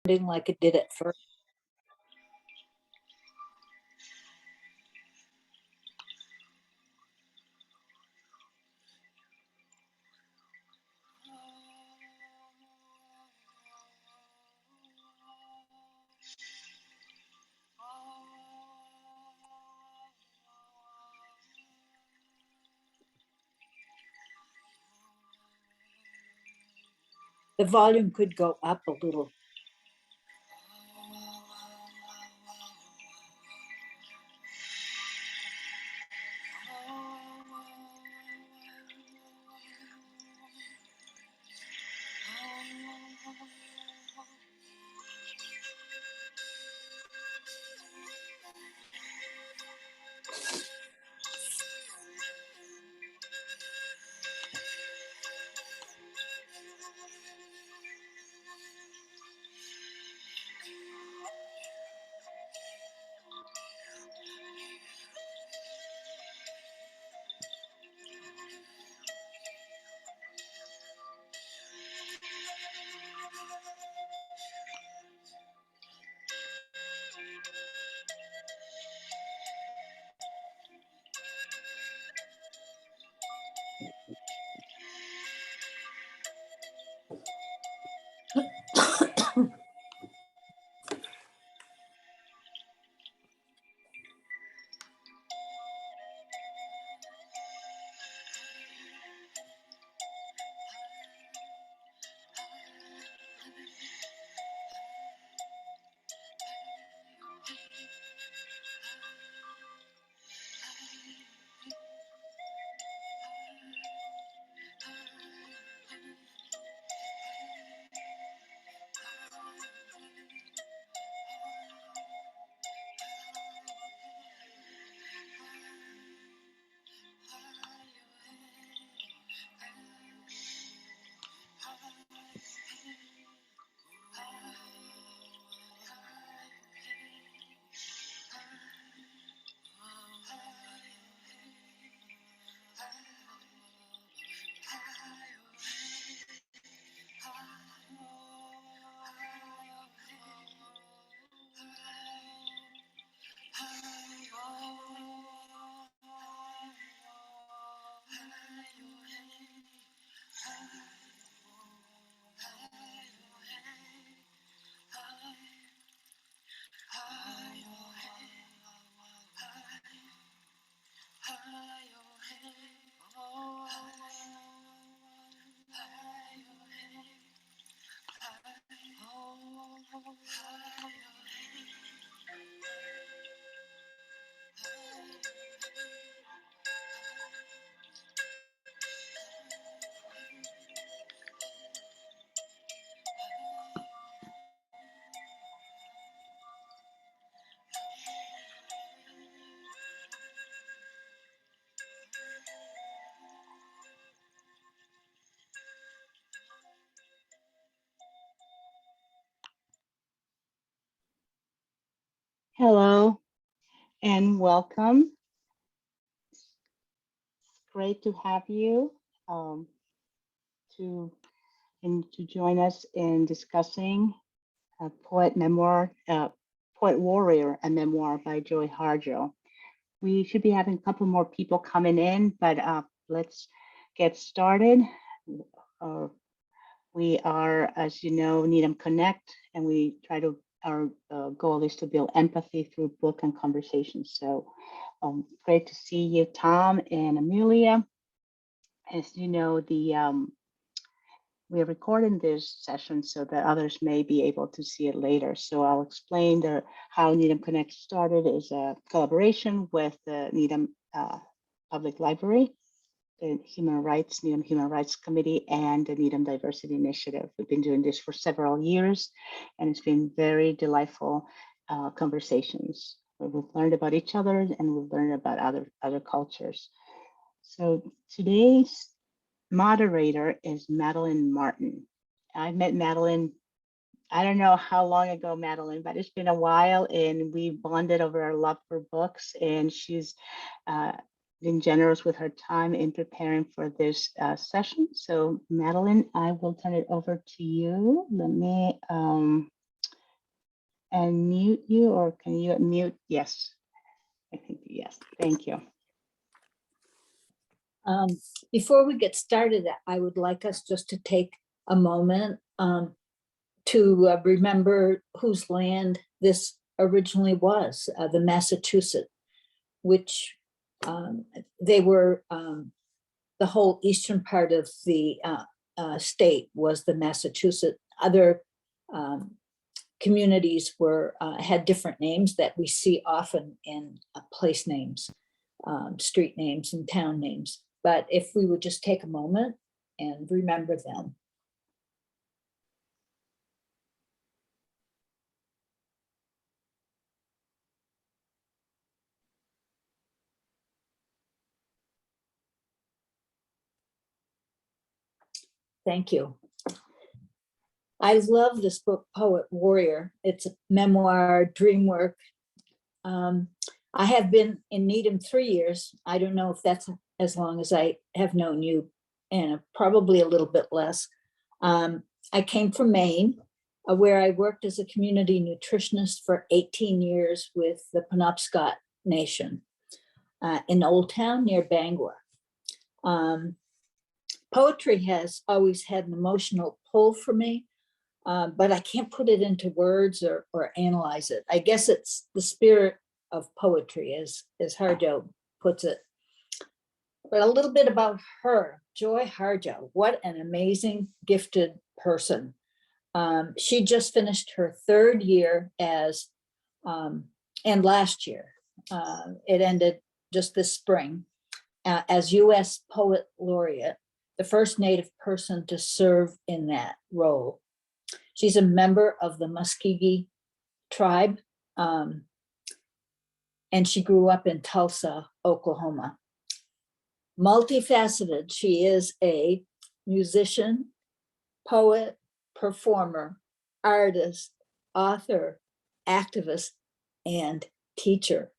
like it did at first. The volume could go up a little. Hello and welcome. It's great to have you um, to to join us in discussing poet memoir, poet warrior, a memoir by Joy Harjo. We should be having a couple more people coming in, but let's get started. Uh, we are, as you know, Needham Connect, and we try to. Our goal is to build empathy through book and conversation. So great to see you, Tom and Amelia. As you know, we're recording this session so that others may be able to see it later. So I'll explain how Needham Connect started as a collaboration with the Needham Public Library, the Needham Human Rights Committee, and the Needham Diversity Initiative. We've been doing this for several years, and it's been very delightful conversations where we've learned about each other and we've learned about other cultures. So today's moderator is Madeline Martin. I met Madeline, I don't know how long ago, Madeline, but it's been a while, and we bonded over our love for books, and she's been generous with her time in preparing for this session. So Madeline, I will turn it over to you. Let me unmute you, or can you unmute? Yes, I think yes. Thank you. Before we get started, I would like us just to take a moment to remember whose land this originally was, the Massachusetts, which they were, the whole eastern part of the state was the Massachusetts. Other communities were had different names that we see often in place names, street names and town names. But if we would just take a moment and remember them. Thank you. I love this book, Poet Warrior. It's a memoir, dream work. I have been in Needham 3 years. I don't know if that's as long as I have known you, and probably a little bit less. I came from Maine, where I worked as a community nutritionist for 18 years with the Penobscot Nation in Old Town near Bangor. Poetry has always had an emotional pull for me, but I can't put it into words or analyze it. I guess it's the spirit of poetry, as Harjo puts it. But a little bit about her, Joy Harjo. What an amazing, gifted person. She just finished her 3rd year as, and last year, it ended just this spring, as U.S. Poet Laureate, the first Native person to serve in that role. She's a member of the Muskogee tribe, and she grew up in Tulsa, Oklahoma. Multifaceted, she is a musician, poet, performer, artist, author, activist, and teacher.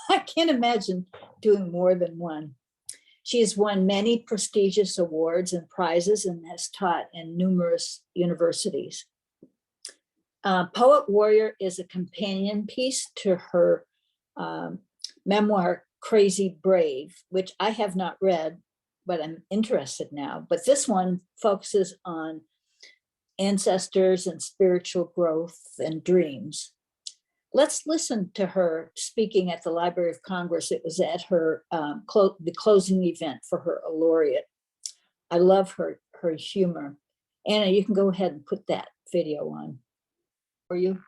I can't imagine doing more than one. She has won many prestigious awards and prizes and has taught in numerous universities. Poet Warrior is a companion piece to her memoir, Crazy Brave, which I have not read, but I'm interested now. But this one focuses on ancestors and spiritual growth and dreams. Let's listen to her speaking at the Library of Congress. It was at her the closing event for her laureate. I love her humor. Anna, you can go ahead and put that video on. For you.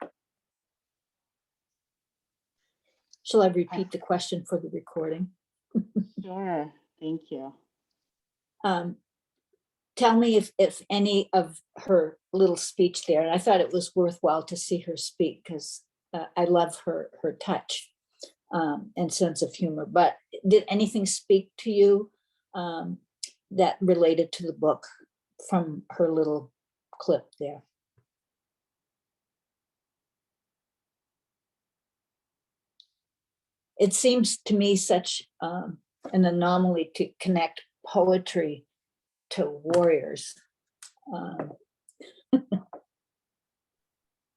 Shall I repeat the question for the recording? Sure, thank you. Tell me if any of her little speech there, and I thought it was worthwhile to see her speak because I love her touch and sense of humor. But did anything speak to you that related to the book from her little clip there? It seems to me such an anomaly to connect poetry to warriors.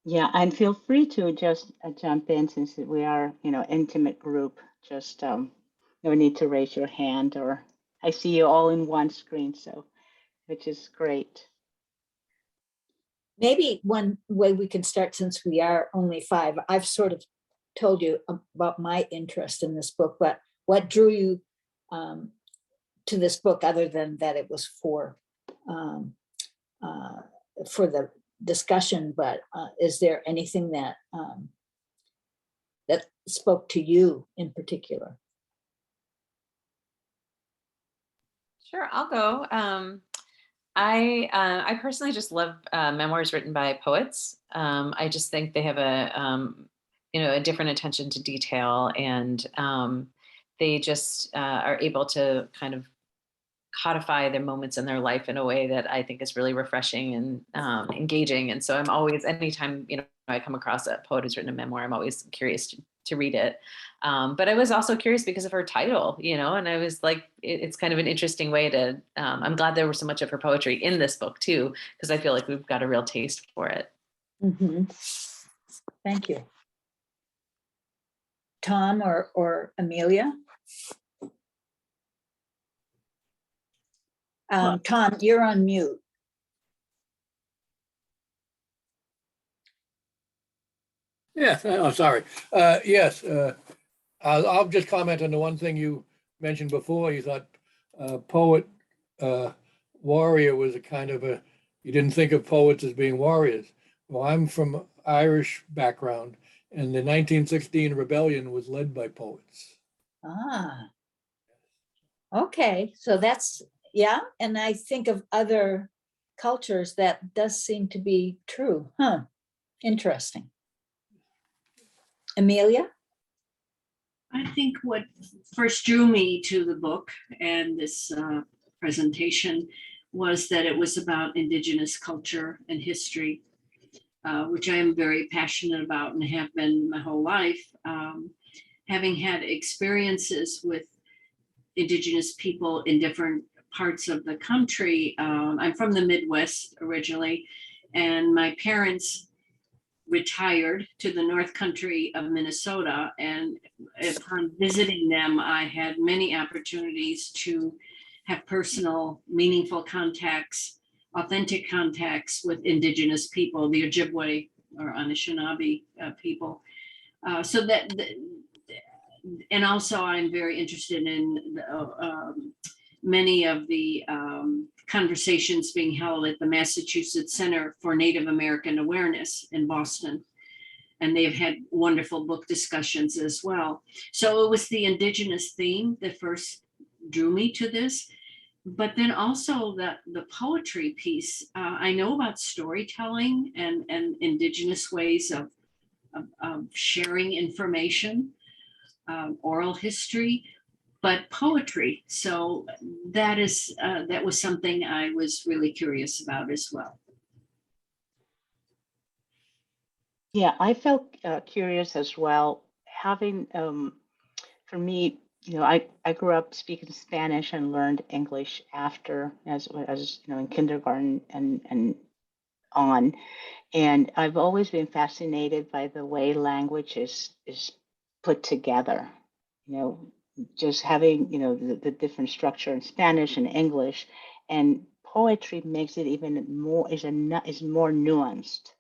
Yeah, and feel free to just jump in since we are, intimate group. Just no need to raise your hand, or I see you all in one screen, so which is great. Maybe one way we can start, since we are only 5, I've sort of told you about my interest in this book, but what drew you to this book other than that it was for the discussion, but is there anything that that spoke to you in particular? Sure, I'll go. I personally just love memoirs written by poets. I just think they have a different attention to detail, and they just are able to kind of codify their moments in their life in a way that I think is really refreshing and engaging. And so I'm always, anytime I come across a poet who's written a memoir, I'm always curious to read it. But I was also curious because of her title, and I was like, it's kind of an interesting way to, I'm glad there was so much of her poetry in this book too, because I feel like we've got a real taste for it. Mm-hmm. Thank you. Tom or Amelia? Tom, you're on mute. Yes, I'm sorry. Yes, I'll just comment on the one thing you mentioned before. You thought poet warrior was a kind of a, you didn't think of poets as being warriors. Well, I'm from Irish background, and the 1916 rebellion was led by poets. Ah, okay. So that's, yeah. And I think of other cultures that does seem to be true. Huh. Interesting. Amelia? I think what first drew me to the book and this presentation was that it was about Indigenous culture and history, which I am very passionate about and have been my whole life. Having had experiences with Indigenous people in different parts of the country. I'm from the Midwest originally, and my parents retired to the North Country of Minnesota. And upon visiting them, I had many opportunities to have personal, meaningful contacts, authentic contacts with Indigenous people, the Ojibwe or Anishinaabe people. So that, and also I'm very interested in many of the conversations being held at the Massachusetts Center for Native American Awareness in Boston. And they've had wonderful book discussions as well. So it was the Indigenous theme that first drew me to this, but then also the poetry piece. I know about storytelling and Indigenous ways of sharing information, oral history, but poetry. So that was something I was really curious about as well. Yeah, I felt curious as well. Having, for me, I grew up speaking Spanish and learned English after, as in kindergarten and on. And I've always been fascinated by the way language is put together. Just having the different structure in Spanish and English, and poetry makes it even more is more nuanced,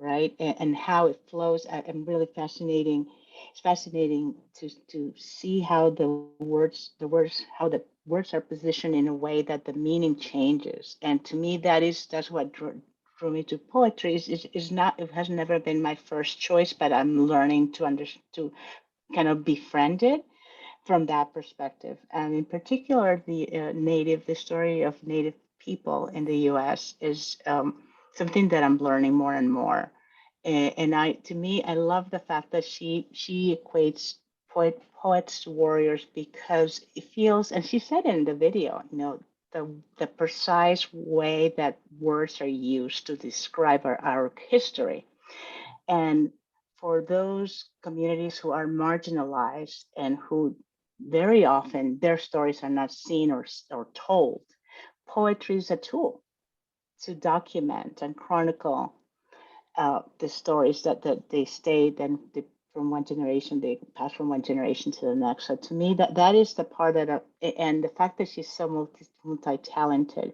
right? And how it flows. I'm really fascinating. It's fascinating to see how the words are positioned in a way that the meaning changes. And to me, that's what drew me to poetry. Is not, it has never been my first choice, but I'm learning to kind of befriend it from that perspective. And in particular, the story of Native people in the U.S. is something that I'm learning more and more. And to me, I love the fact that she equates poets to warriors, because it feels, and she said it in the video, the precise way that words are used to describe our history. And for those communities who are marginalized and who very often their stories are not seen or told, poetry is a tool to document and chronicle the stories that they stayed, and from one generation, they pass from one generation to the next. So to me, that is the part that, and the fact that she's so multi-talented,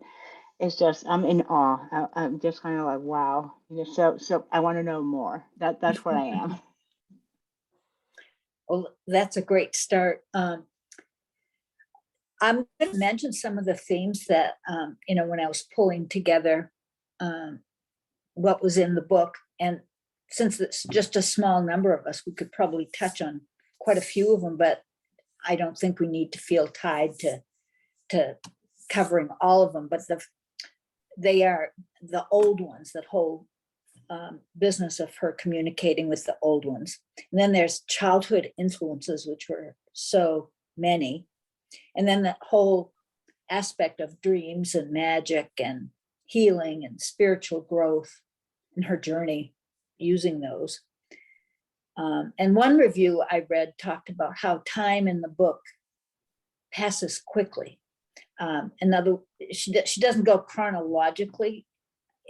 it's just, I'm in awe. I'm just kind of like, wow. So I want to know more. That's where I am. Well, that's a great start. I'm going to mention some of the themes that, when I was pulling together what was in the book. And since it's just a small number of us, we could probably touch on quite a few of them, but I don't think we need to feel tied to covering all of them. But they are the old ones, that whole business of her communicating with the old ones. And then there's childhood influences, which were so many. And then that whole aspect of dreams and magic and healing and spiritual growth in her journey using those. And one review I read talked about how time in the book passes quickly. She doesn't go chronologically.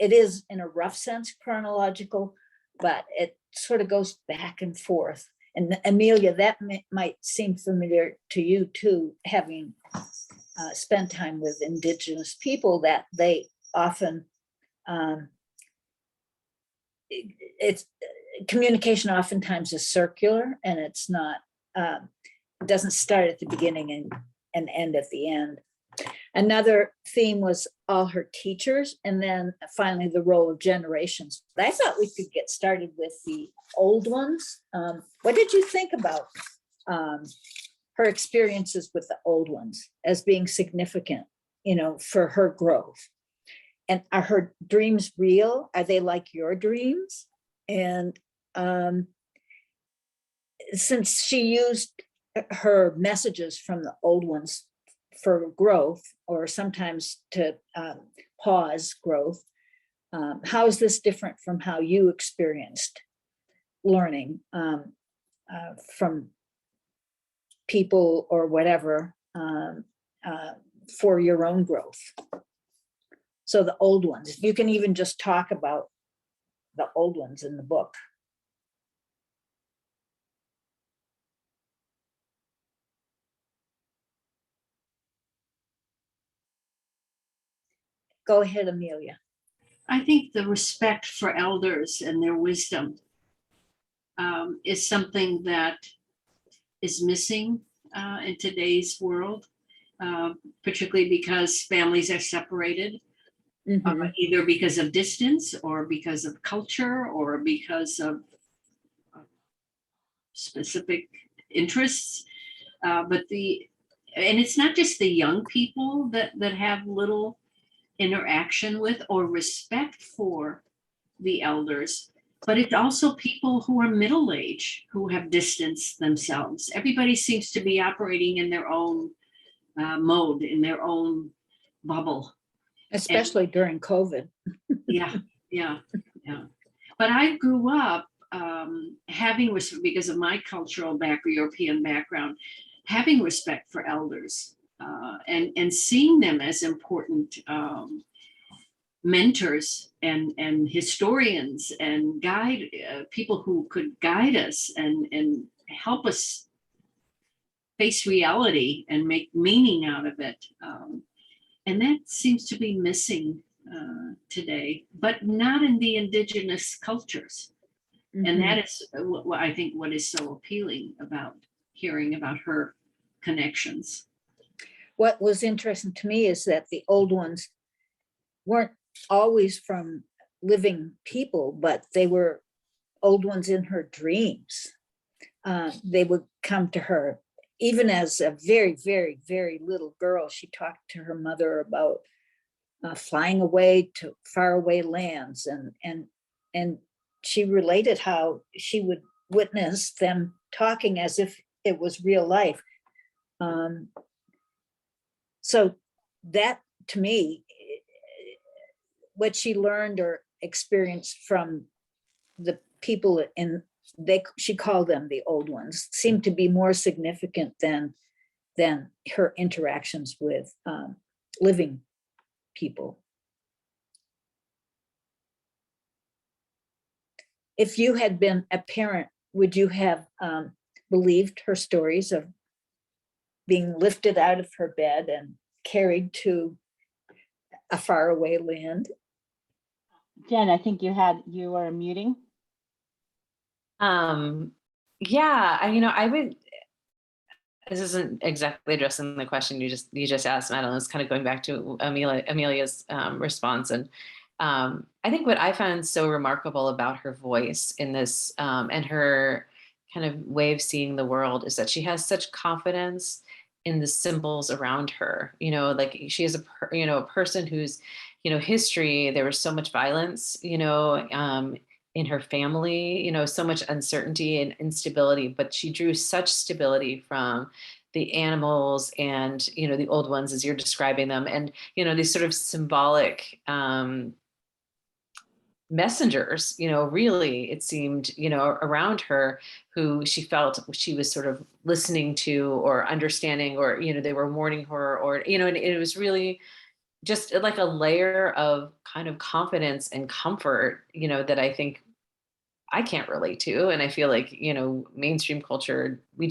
It is in a rough sense chronological, but sort of goes back and forth. And Amelia, that might seem familiar to you too, having spent time with Indigenous people, that they often, it's communication oftentimes is circular, and it's not, it doesn't start at the beginning and end at the end. Another theme was all her teachers, and then finally the role of generations. I thought we could get started with the old ones. What did you think about her experiences with the old ones as being significant, for her growth? And are her dreams real? Are they like your dreams? And since she used her messages from the old ones for growth, or sometimes to pause growth, how is this different from how you experienced learning from people or whatever for your own growth? So the old ones, you can even just talk about the old ones in the book. Go ahead, Amelia. I think the respect for elders and their wisdom is something that is missing in today's world, particularly because families are separated, either because of distance or because of culture or because of specific interests. And it's not just the young people that have little interaction with or respect for the elders, but it's also people who are middle-aged who have distanced themselves. Everybody seems to be operating in their own mode, in their own bubble. Especially during COVID. Yeah. But I grew up having, because of my cultural European background, having respect for elders and seeing them as important mentors and historians and people who could guide us and help us face reality and make meaning out of it. And that seems to be missing today, but not in the indigenous cultures. And that is what I think what is so appealing about hearing about her connections. What was interesting to me is that the old ones weren't always from living people, but they were old ones in her dreams. They would come to her. Even as a very, very, very little girl, she talked to her mother about flying away to faraway lands, and she related how she would witness them talking as if it was real life. So that, to me, what she learned or experienced from the people she called them the old ones, seemed to be more significant than her interactions with living people. If you had been a parent, would you have believed her stories of being lifted out of her bed and carried to a faraway land? Jen, I think you were muting. Yeah, I would, this isn't exactly addressing the question you just asked, Madeline. It's kind of going back to Amelia's response. And I think what I found so remarkable about her voice in this and her kind of way of seeing the world is that she has such confidence in the symbols around her. Like she is a person who's, history, there was so much violence, in her family, so much uncertainty and instability, but she drew such stability from the animals and, the old ones as you're describing them. And, these sort of symbolic messengers, really, it seemed, around her, who she felt she was sort of listening to or understanding, or, they were warning her, or, and it was really just like a layer of kind of confidence and comfort, that I think I can't relate to. And I feel like, mainstream culture, we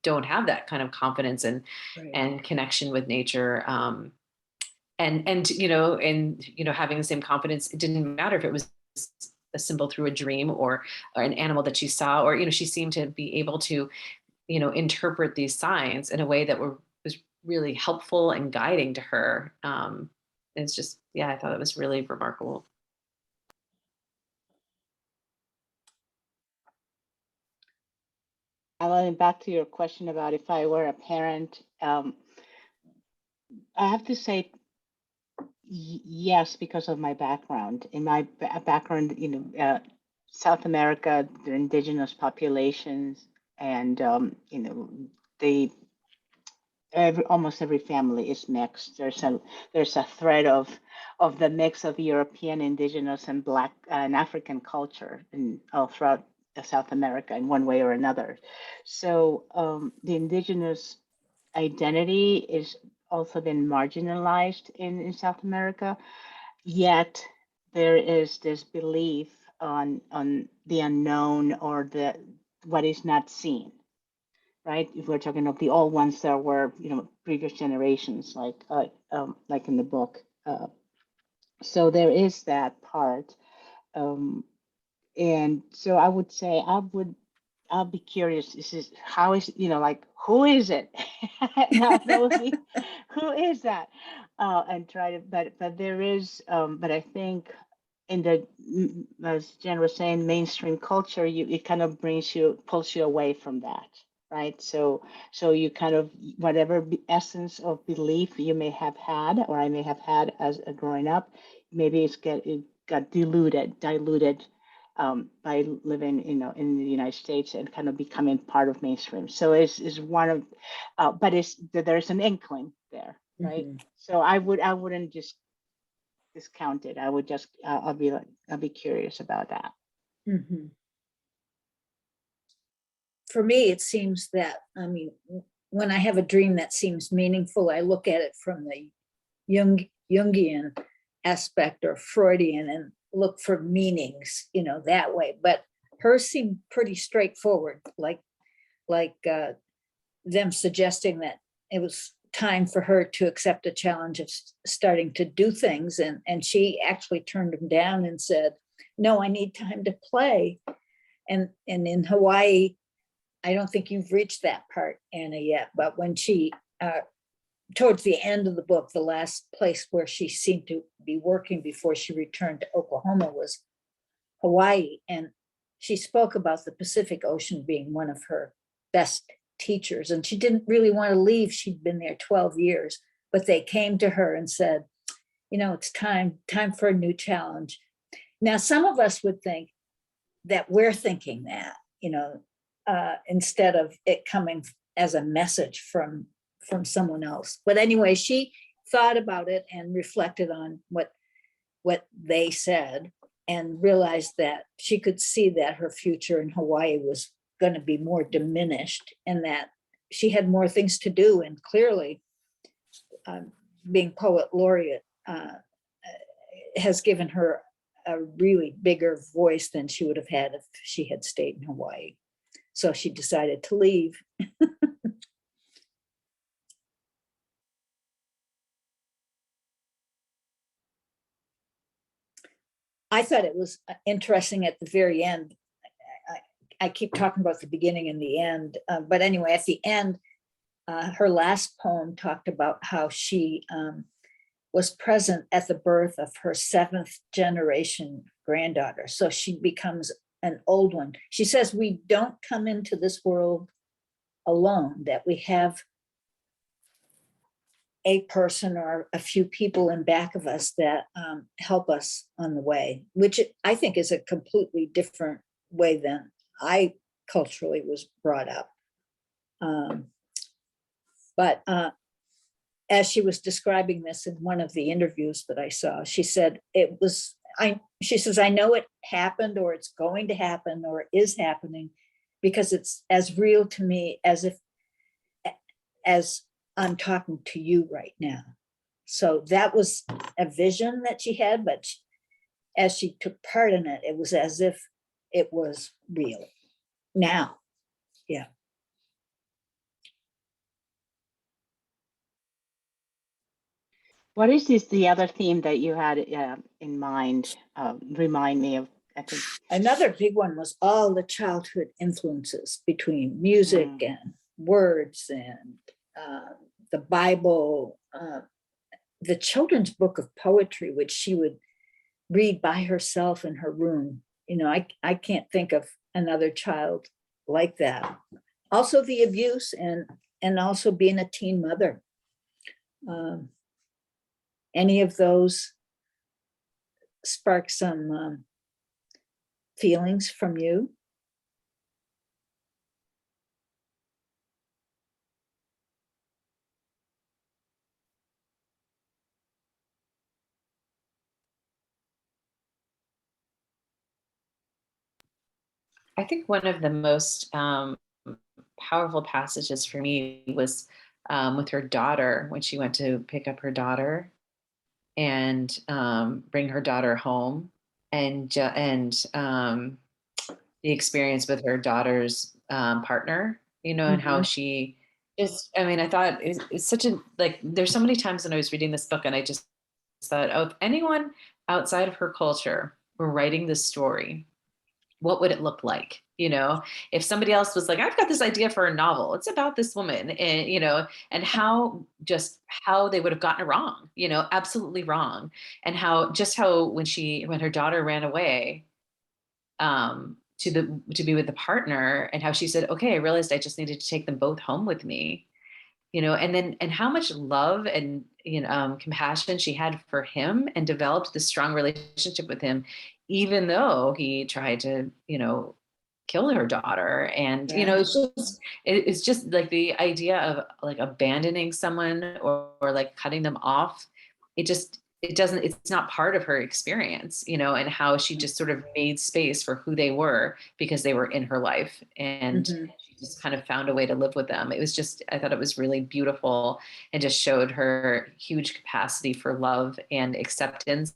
don't have that kind of confidence Right. and connection with nature. And having the same confidence, it didn't matter if it was a symbol through a dream or an animal that she saw, or, she seemed to be able to, interpret these signs in a way that was really helpful and guiding to her. It's just, yeah, I thought it was really remarkable. Alan, back to your question about if I were a parent, I have to say yes, because of my background. In my background, South America, the indigenous populations, and they almost every family is mixed. There's a thread of the mix of European, indigenous, and Black and African culture in all throughout South America in one way or another. So the indigenous identity is also been marginalized in South America. Yet there is this belief on the unknown or the what is not seen, right? If we're talking of the old ones that were, previous generations, like in the book. So there is that part. And so I would say I'll be curious. This is how is, like, who is it? Who is that? And try to, but there is, but I think in the, as Jen was saying, mainstream culture, it kind of pulls you away from that, right? So you kind of, whatever essence of belief you may have had, or I may have had as a growing up, maybe it got diluted by living, in the United States and kind of becoming part of mainstream. So is one of, but there's an inkling there, right? Mhm. So I wouldn't just discount it. I would just, I'll be curious about that. Mhm. For me, it seems that, when I have a dream that seems meaningful, I look at it from the Jungian aspect or Freudian and look for meanings, that way. But hers seemed pretty straightforward, like them suggesting that it was time for her to accept a challenge of starting to do things. And she actually turned them down and said, no, I need time to play. And in Hawaii, I don't think you've reached that part, Anna, yet. But when she, towards the end of the book, the last place where she seemed to be working before she returned to Oklahoma was Hawaii. And she spoke about the Pacific Ocean being one of her best teachers. And she didn't really want to leave. She'd been there 12 years, but they came to her and said, it's time for a new challenge. Now, some of us would think that we're thinking that, instead of it coming as a message from someone else. But anyway, she thought about it and reflected on what they said and realized that she could see that her future in Hawaii was going to be more diminished and that she had more things to do. And clearly, being poet laureate has given her a really bigger voice than she would have had if she had stayed in Hawaii. So she decided to leave. I thought it was interesting at the very end. I keep talking about the beginning and the end, but anyway, at the end, her last poem talked about how she was present at the birth of her 7th generation granddaughter. So she becomes an old one. She says, we don't come into this world alone, that we have a person or a few people in back of us that help us on the way, which I think is a completely different way than I culturally was brought up. But as she was describing this in one of the interviews that I saw, she said she says, I know it happened or it's going to happen or is happening because it's as real to me as I'm talking to you right now. So that was a vision that she had, but as she took part in it, it was as if it was real. Now, yeah. What is the other theme that you had in mind? Remind me of, I think. Another big one was all the childhood influences between music and words and the Bible, the children's book of poetry, which she would read by herself in her room. You know, I can't think of another child like that. Also the abuse and also being a teen mother. Any of those spark some feelings from you? I think one of the most powerful passages for me was with her daughter, when she went to pick up her daughter and bring her daughter home, and the experience with her daughter's partner, you know, and how she just, I mean, I thought it's such a, like, there's so many times when I was reading this book and I just thought, oh, if anyone outside of her culture were writing this story, what would it look like? You know, if somebody else was like, I've got this idea for a novel, it's about this woman, and, you know, and how they would have gotten it wrong, you know, absolutely wrong. And how when her daughter ran away, to be with the partner, and how she said, okay, I realized I just needed to take them both home with me, you know, and how much love and, you know, compassion she had for him, and developed this strong relationship with him, even though he tried to, you know, kill her daughter. And, you know, it's just like the idea of like abandoning someone, or like cutting them off. It's not part of her experience, you know, and how she just sort of made space for who they were because they were in her life, and she just kind of found a way to live with them. It was just, I thought it was really beautiful, and just showed her huge capacity for love and acceptance,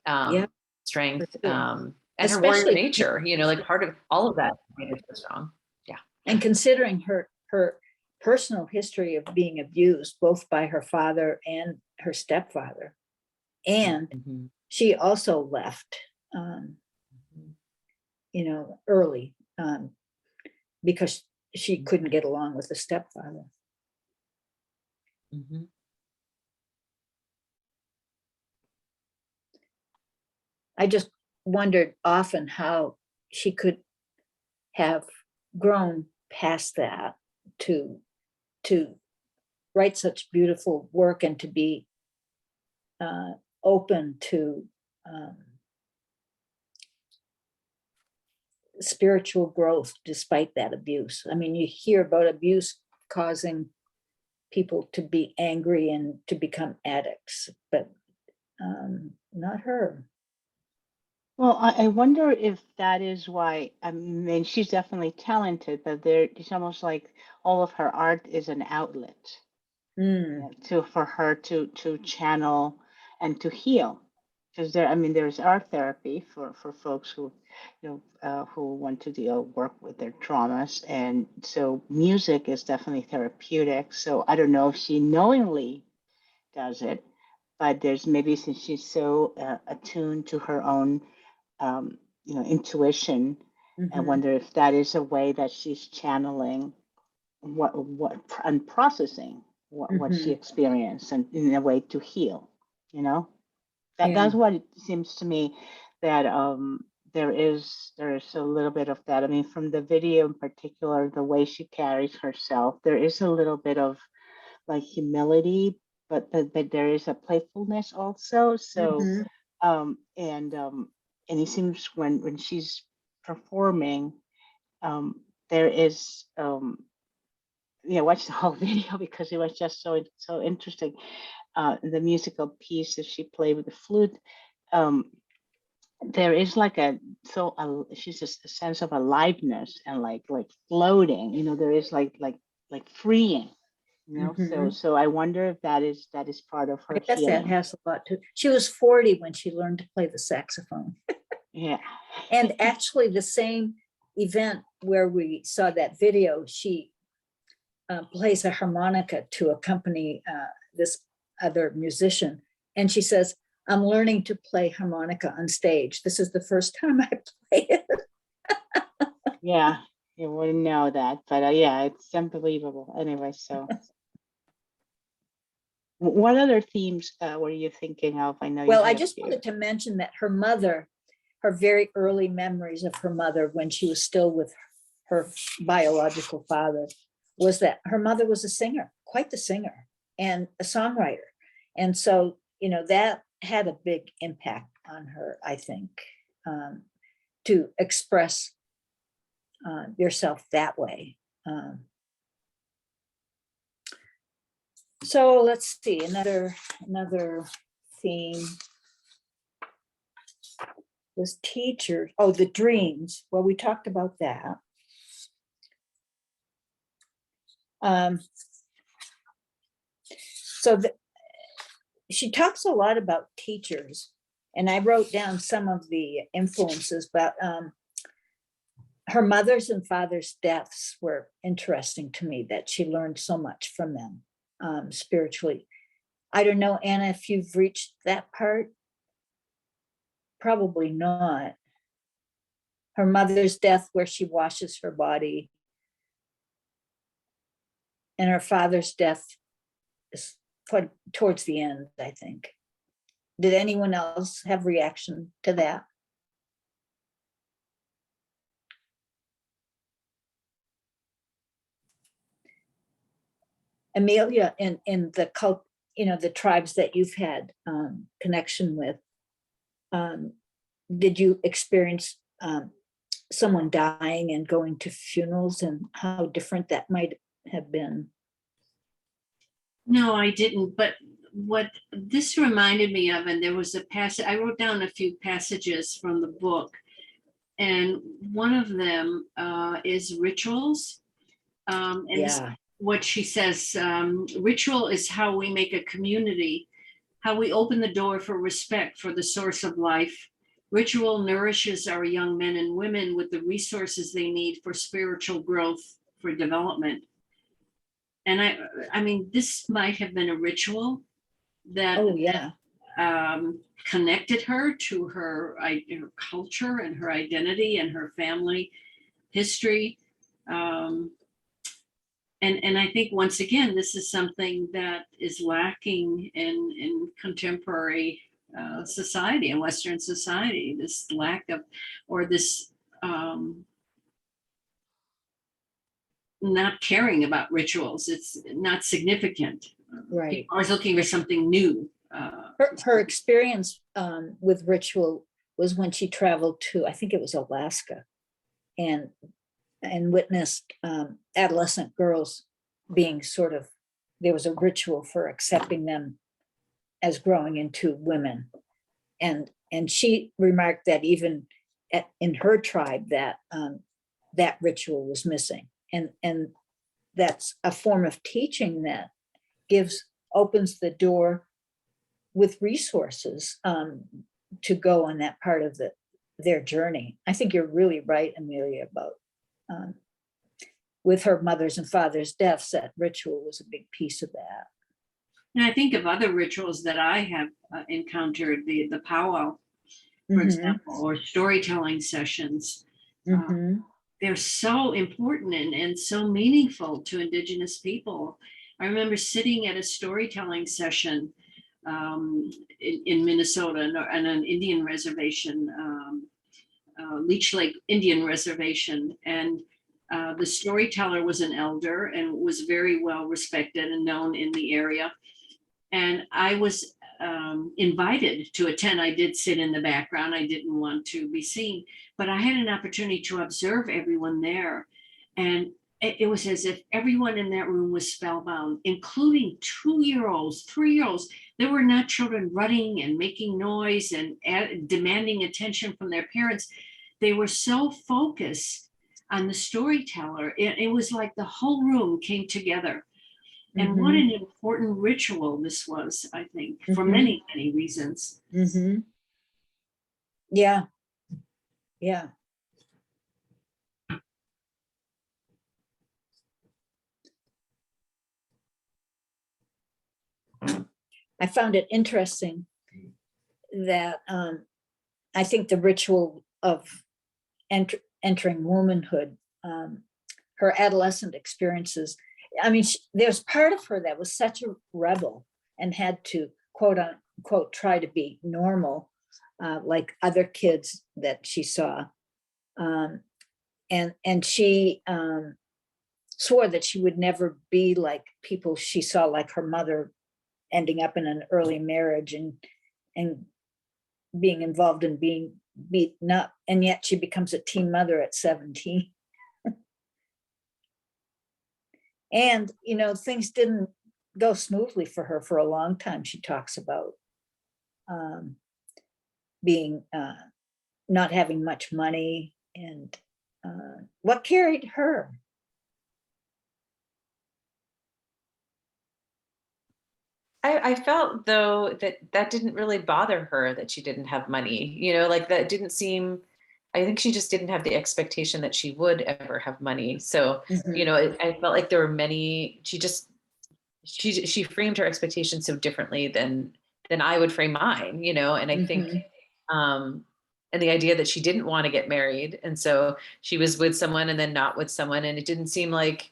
Yeah, strength, sure. and her warrior Especially, nature, you know, like part of all of that made her so strong. Yeah. and considering her personal history of being abused both by her father and her stepfather, and she also left, you know, early, because she couldn't get along with the stepfather. I just wondered often how she could have grown past that to write such beautiful work, and to be open to spiritual growth despite that abuse. I mean, you hear about abuse causing people to be angry and to become addicts, but not her. Well, I wonder if that is why, I mean, she's definitely talented, but it's almost like all of her art is an outlet for her to channel and to heal. Because there's art therapy for folks who, who want to work with their traumas, and so music is definitely therapeutic. So I don't know if she knowingly does it, but there's maybe, since she's so attuned to her own intuition, I wonder if that is a way that she's channeling what and processing what she experienced, and in a way to heal, you know. That's what it seems to me, that there is a little bit of that. I mean, from the video in particular, the way she carries herself, there is a little bit of like humility, but there is a playfulness also. So and it seems when she's performing, there is watch the whole video because it was just so interesting. The musical piece that she played with the flute, there is like she's just a sense of aliveness and like floating. You know, there is like freeing. You know, Mhm. so I wonder if that is part of I her guess that healing. has a lot to, she was 40 when she learned to play the saxophone. Yeah. And actually the same event where we saw that video, she plays a harmonica to accompany this other musician. And she says, I'm learning to play harmonica on stage. This is the first time I play it. Yeah, you wouldn't know that, but yeah, it's unbelievable. Anyway, so what other themes were you thinking of? I know you Well, had I a just few. wanted to mention that her mother, her very early memories of her mother when she was still with her biological father, was that her mother was a singer, quite the singer, and a songwriter. And so, you know, that had a big impact on her, I think, to express yourself that way. So let's see, another theme was teachers. Oh, the dreams. Well, we talked about that. So she talks a lot about teachers, and I wrote down some of the influences, but her mother's and father's deaths were interesting to me, that she learned so much from them spiritually. I don't know, Anna, if you've reached that part. Probably not. Her mother's death, where she washes her body, and her father's death is put towards the end, I think. Did anyone else have reaction to that? Amelia, in the cult, you know, the tribes that you've had connection with, did you experience someone dying and going to funerals, and how different that might have been? No, I didn't. But what this reminded me of, and there was a passage, I wrote down a few passages from the book, and one of them is rituals. And this, Yeah. what she says, ritual is how we make a community, how we open the door for respect for the source of life. Ritual nourishes our young men and women with the resources they need for spiritual growth, for development. And I mean, this might have been a ritual that Oh, yeah. connected her to her culture and her identity and her family history. And I think, once again, this is something that is lacking in contemporary society, in Western society, this lack of, or this not caring about rituals. It's not significant. Right. People are looking for something new. Her experience with ritual was when she traveled to, I think it was Alaska, and witnessed adolescent girls being sort of, there was a ritual for accepting them as growing into women. And she remarked that even in her tribe, that that ritual was missing. And that's a form of teaching that opens the door with resources to go on that part of their journey. I think you're really right, Amelia, about with her mother's and father's deaths, that ritual was a big piece of that. And I think of other rituals that I have encountered, the powwow, for example, or storytelling sessions. They're so important and so meaningful to Indigenous people. I remember sitting at a storytelling session in Minnesota, on an Indian reservation, Leech Lake Indian Reservation. And the storyteller was an elder and was very well respected and known in the area. And I was invited to attend. I did sit in the background. I didn't want to be seen, but I had an opportunity to observe everyone there. And it was as if everyone in that room was spellbound, including 2-year-olds, 3-year-olds. There were not children running and making noise and demanding attention from their parents. They were so focused on the storyteller. It was like the whole room came together. And what an important ritual this was, I think, for many, many reasons. Yeah. Yeah. I found it interesting that I think the ritual of entering womanhood, her adolescent experiences. I mean, there's part of her that was such a rebel and had to quote unquote try to be normal, like other kids that she saw, and she swore that she would never be like people she saw, like her mother, ending up in an early marriage and being involved in being beaten up, and yet she becomes a teen mother at 17. And things didn't go smoothly for her for a long time. She talks about being not having much money, and what carried her. I felt though that didn't really bother her, that she didn't have money, like that didn't seem, I think she just didn't have the expectation that she would ever have money. So, I felt like there were many, she framed her expectations so differently than I would frame mine, and I think, and the idea that she didn't want to get married. And so she was with someone and then not with someone. And it didn't seem like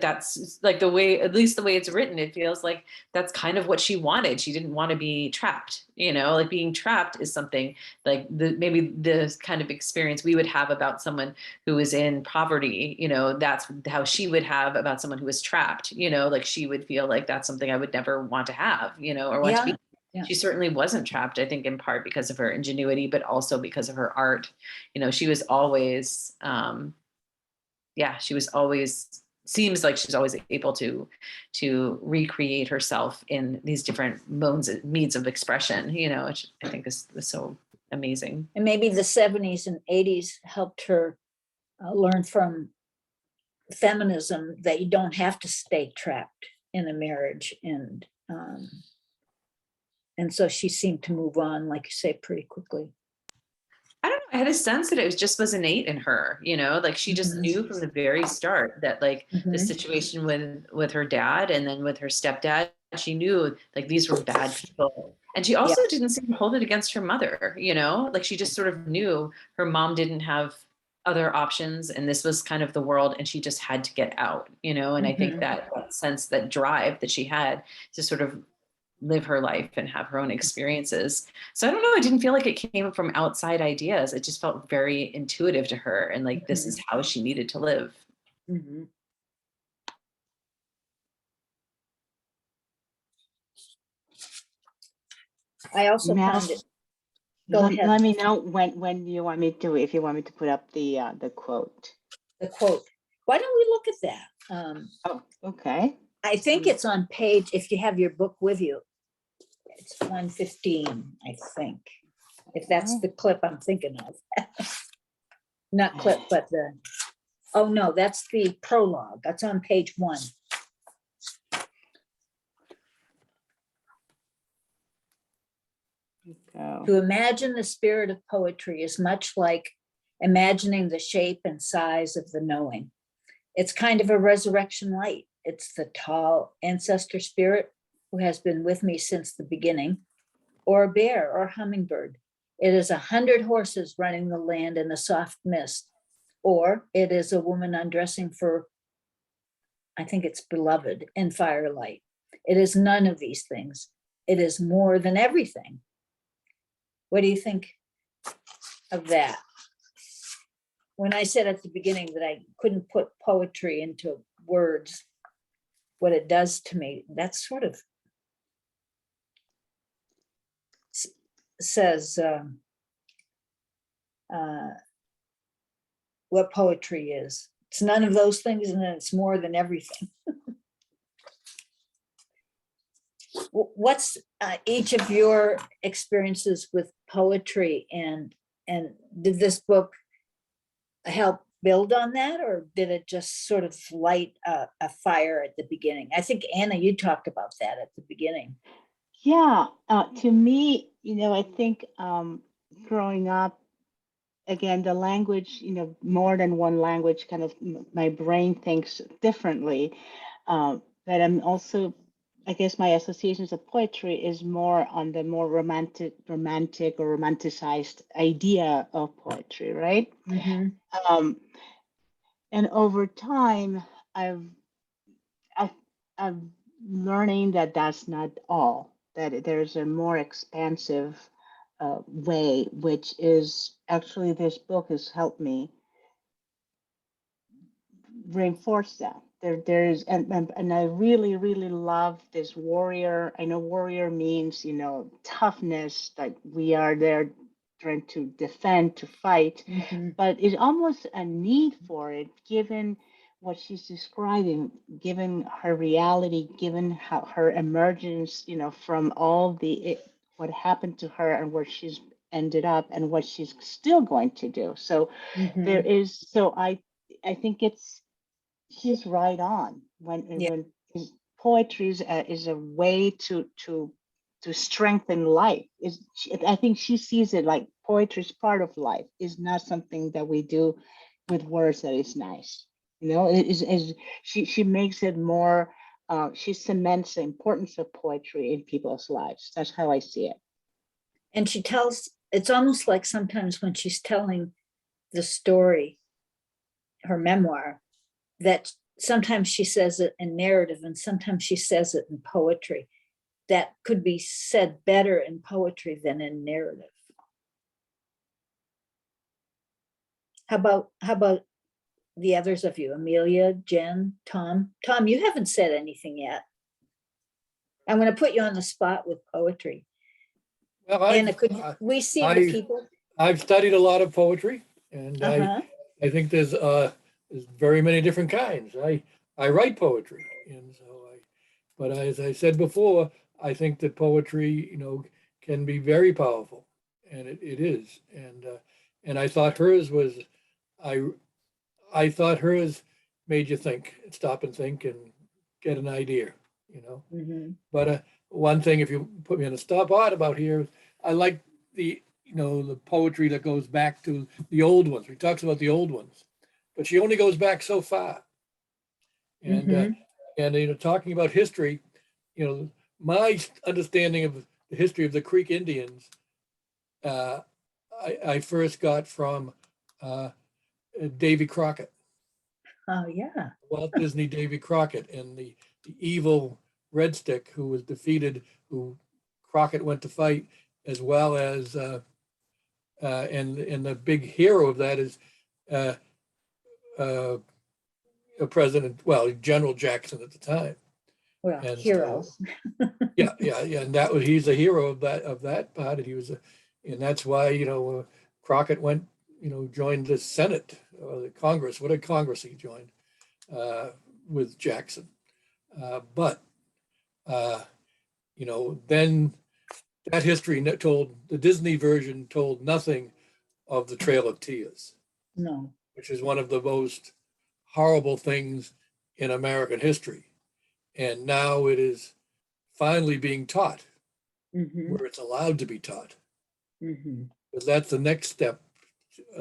that's like the way, at least the way it's written, it feels like that's kind of what she wanted. She didn't want to be trapped, like being trapped is something like maybe the kind of experience we would have about someone who is in poverty, that's how she would have about someone who is trapped, like she would feel like that's something I would never want to have, or want to be. Yeah. She certainly wasn't trapped, I think in part because of her ingenuity, but also because of her art. She was always, she was always, seems like she's always able to recreate herself in these different means of expression, which I think is so amazing. And maybe the 70s and 80s helped her learn from feminism that you don't have to stay trapped in a marriage, and so she seemed to move on, like you say, pretty quickly. I don't know. I had a sense that it was innate in her, like she just knew from the very start that like the situation with her dad and then with her stepdad, she knew like these were bad people. And she also didn't seem to hold it against her mother, like she just sort of knew her mom didn't have other options and this was kind of the world and she just had to get out, and I think that sense, that drive that she had to sort of live her life and have her own experiences. So I don't know, it didn't feel like it came from outside ideas. It just felt very intuitive to her and like this is how she needed to live. I also found it. Go ahead. Let me know when you want me to, if you want me to put up the quote. The quote. Why don't we look at that? Oh, okay. I think it's on page, if you have your book with you, it's 115, I think. If that's the clip I'm thinking of. Not clip, but oh no, that's the prologue. That's on page 1. To imagine the spirit of poetry is much like imagining the shape and size of the knowing. It's kind of a resurrection light. It's the tall ancestor spirit who has been with me since the beginning, or a bear or hummingbird. It is 100 horses running the land in a soft mist, or it is a woman undressing for, I think it's beloved, in firelight. It is none of these things. It is more than everything. What do you think of that? When I said at the beginning that I couldn't put poetry into words, what it does to me, that sort of says what poetry is. It's none of those things, and then it's more than everything. What's each of your experiences with poetry, and did this book help build on that, or did it just sort of light a fire at the beginning? I think Anna, you talked about that at the beginning. Yeah, to me, I think growing up, again, the language, more than one language, kind of my brain thinks differently. But I'm also, I guess my associations of poetry is more on the more romantic or romanticized idea of poetry, right? Mm-hmm. Um, and over time, I've, I've learning that that's not all, that there's a more expansive way, which is actually this book has helped me reinforce that. There's and I really, really love this warrior. I know warrior means, toughness, like we are there trying to defend, to fight, Mm-hmm. but it's almost a need for it, given what she's describing, given her reality, given how her emergence, from all what happened to her and where she's ended up and what she's still going to do. So there Mm-hmm. is, so I think she's right on Yeah. when poetry is a way to strengthen life. I think she sees it like poetry is part of life. Is not something that we do with words that is nice. It is she makes it more. She cements the importance of poetry in people's lives. That's how I see it. And she tells, it's almost like sometimes when she's telling the story, her memoir, that sometimes she says it in narrative and sometimes she says it in poetry. That could be said better in poetry than in narrative. How about the others of you? Amelia, Jen, Tom? Tom, you haven't said anything yet. I'm going to put you on the spot with poetry. Well, Anna, could we see the people? I've studied a lot of poetry, and Uh-huh. I think there's very many different kinds. I write poetry, and so but as I said before, I think that poetry, can be very powerful, and it is. And I thought hers was, I I thought hers made you think, stop and think, and get an idea. Mm-hmm. But one thing, if you put me on the spot about here, I like the poetry that goes back to the old ones. We talks about the old ones, but she only goes back so far. And Mm-hmm. talking about history, my understanding of the history of the Creek Indians, uh, I first got from Davy Crockett, Oh, yeah. Walt Disney Davy Crockett, and the evil Red Stick who was defeated, who Crockett went to fight, as well as and the big hero of that is uh, uh, General Jackson at the time. Well, And so heroes. yeah, and he's a hero of that part, and and that's why Crockett went, joined the Senate or the Congress. What did Congress he joined with Jackson? But then that history told, the Disney version told nothing of the Trail of Tears, No. which is one of the most horrible things in American history. And now it is finally being taught Mm-hmm. where it's allowed to be taught. Mm-hmm. Because that's the next step,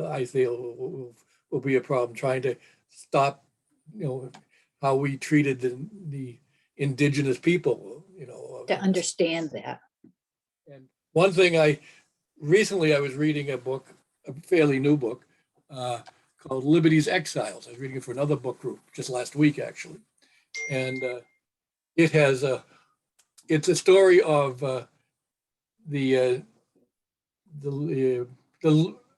I feel, will be a problem, trying to stop, how we treated the indigenous people, To understand that. And one thing recently I was reading a book, a fairly new book, called Liberty's Exiles. I was reading it for another book group just last week, actually. And it has it's a story of the, the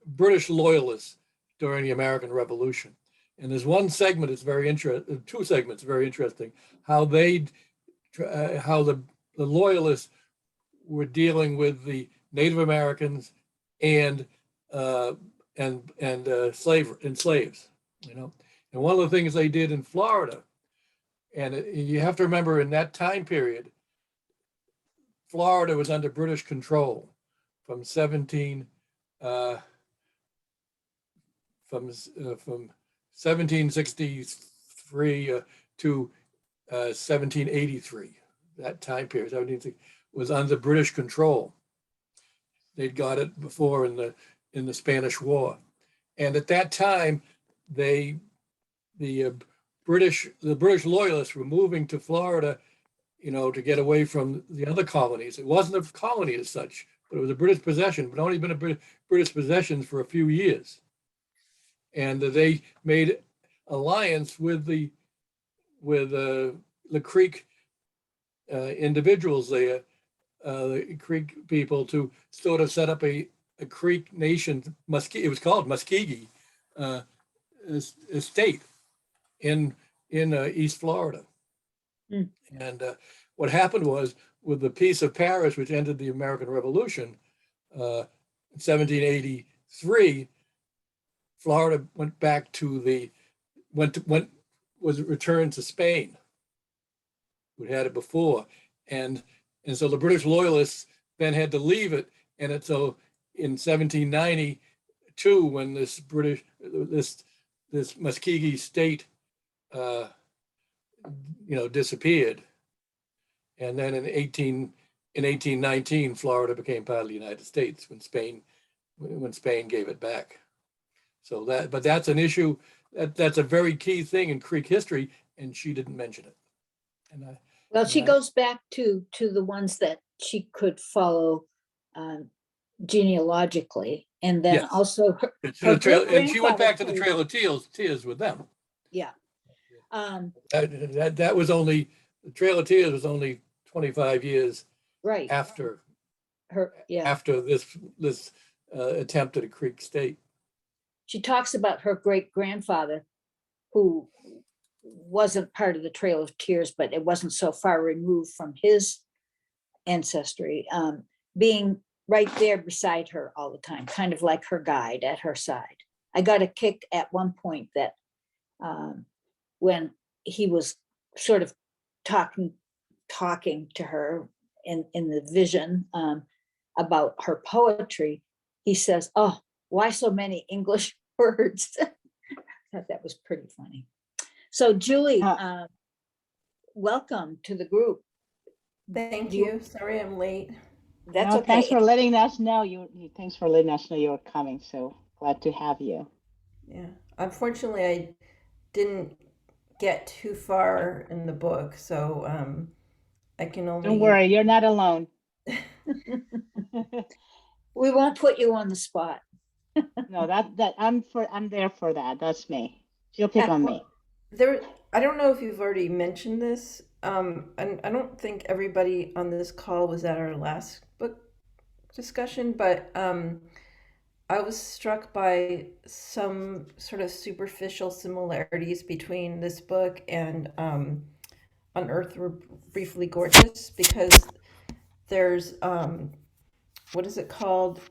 British loyalists during the American Revolution. And there's one segment that's very interesting, two segments very interesting, how how the loyalists were dealing with the Native Americans and slaves. And one of the things they did in Florida, and you have to remember, in that time period, Florida was under British control from 17 from 1763 to 1783. That time period, 1760, was under British control. They'd got it before in the Spanish War, and at that time, the British loyalists were moving to Florida, to get away from the other colonies. It wasn't a colony as such, but it was a British possession, but only been a British possession for a few years. And they made alliance with the Creek individuals there, the Creek people, to sort of set up a Creek nation. It was called Muskogee state in East Florida. Mm. And what happened was, with the Peace of Paris, which ended the American Revolution in 1783, Florida went back to was returned to Spain, who had it before, and so the British loyalists then had to leave it, and so in 1792, when this Muskogee state disappeared, and then in 1819, Florida became part of the United States when Spain gave it back. So that's an issue that's a very key thing in Creek history, and she didn't mention it. And Well, she goes back to the ones that she could follow genealogically, and then Yes. also her and she went back to the great-grandfather Trail of Tears with them. yeah. That was only, the Trail of Tears was only 25 years Right. after this attempt at a Creek state. She talks about her great-grandfather, who wasn't part of the Trail of Tears, but it wasn't so far removed from his ancestry, being right there beside her all the time, kind of like her guide at her side. I got a kick at one point that when he was sort of talking to her in the vision about her poetry, he says, "Oh, why so many English words?" I thought that was pretty funny. So Julie, welcome to the group. Thank you. Sorry I'm late. That's No, okay. thanks for letting us know thanks for letting us know you were coming. So glad to have you. Yeah. Unfortunately, I didn't get too far in the book, so I can only. Don't worry, you're not alone. We won't put you on the spot. No, I'm there for that. That's me. She'll pick on me. I don't know if you've already mentioned this, and I don't think everybody on this call was at our last book discussion, but I was struck by some sort of superficial similarities between this book and Unearth Briefly Gorgeous, because there's what is it called?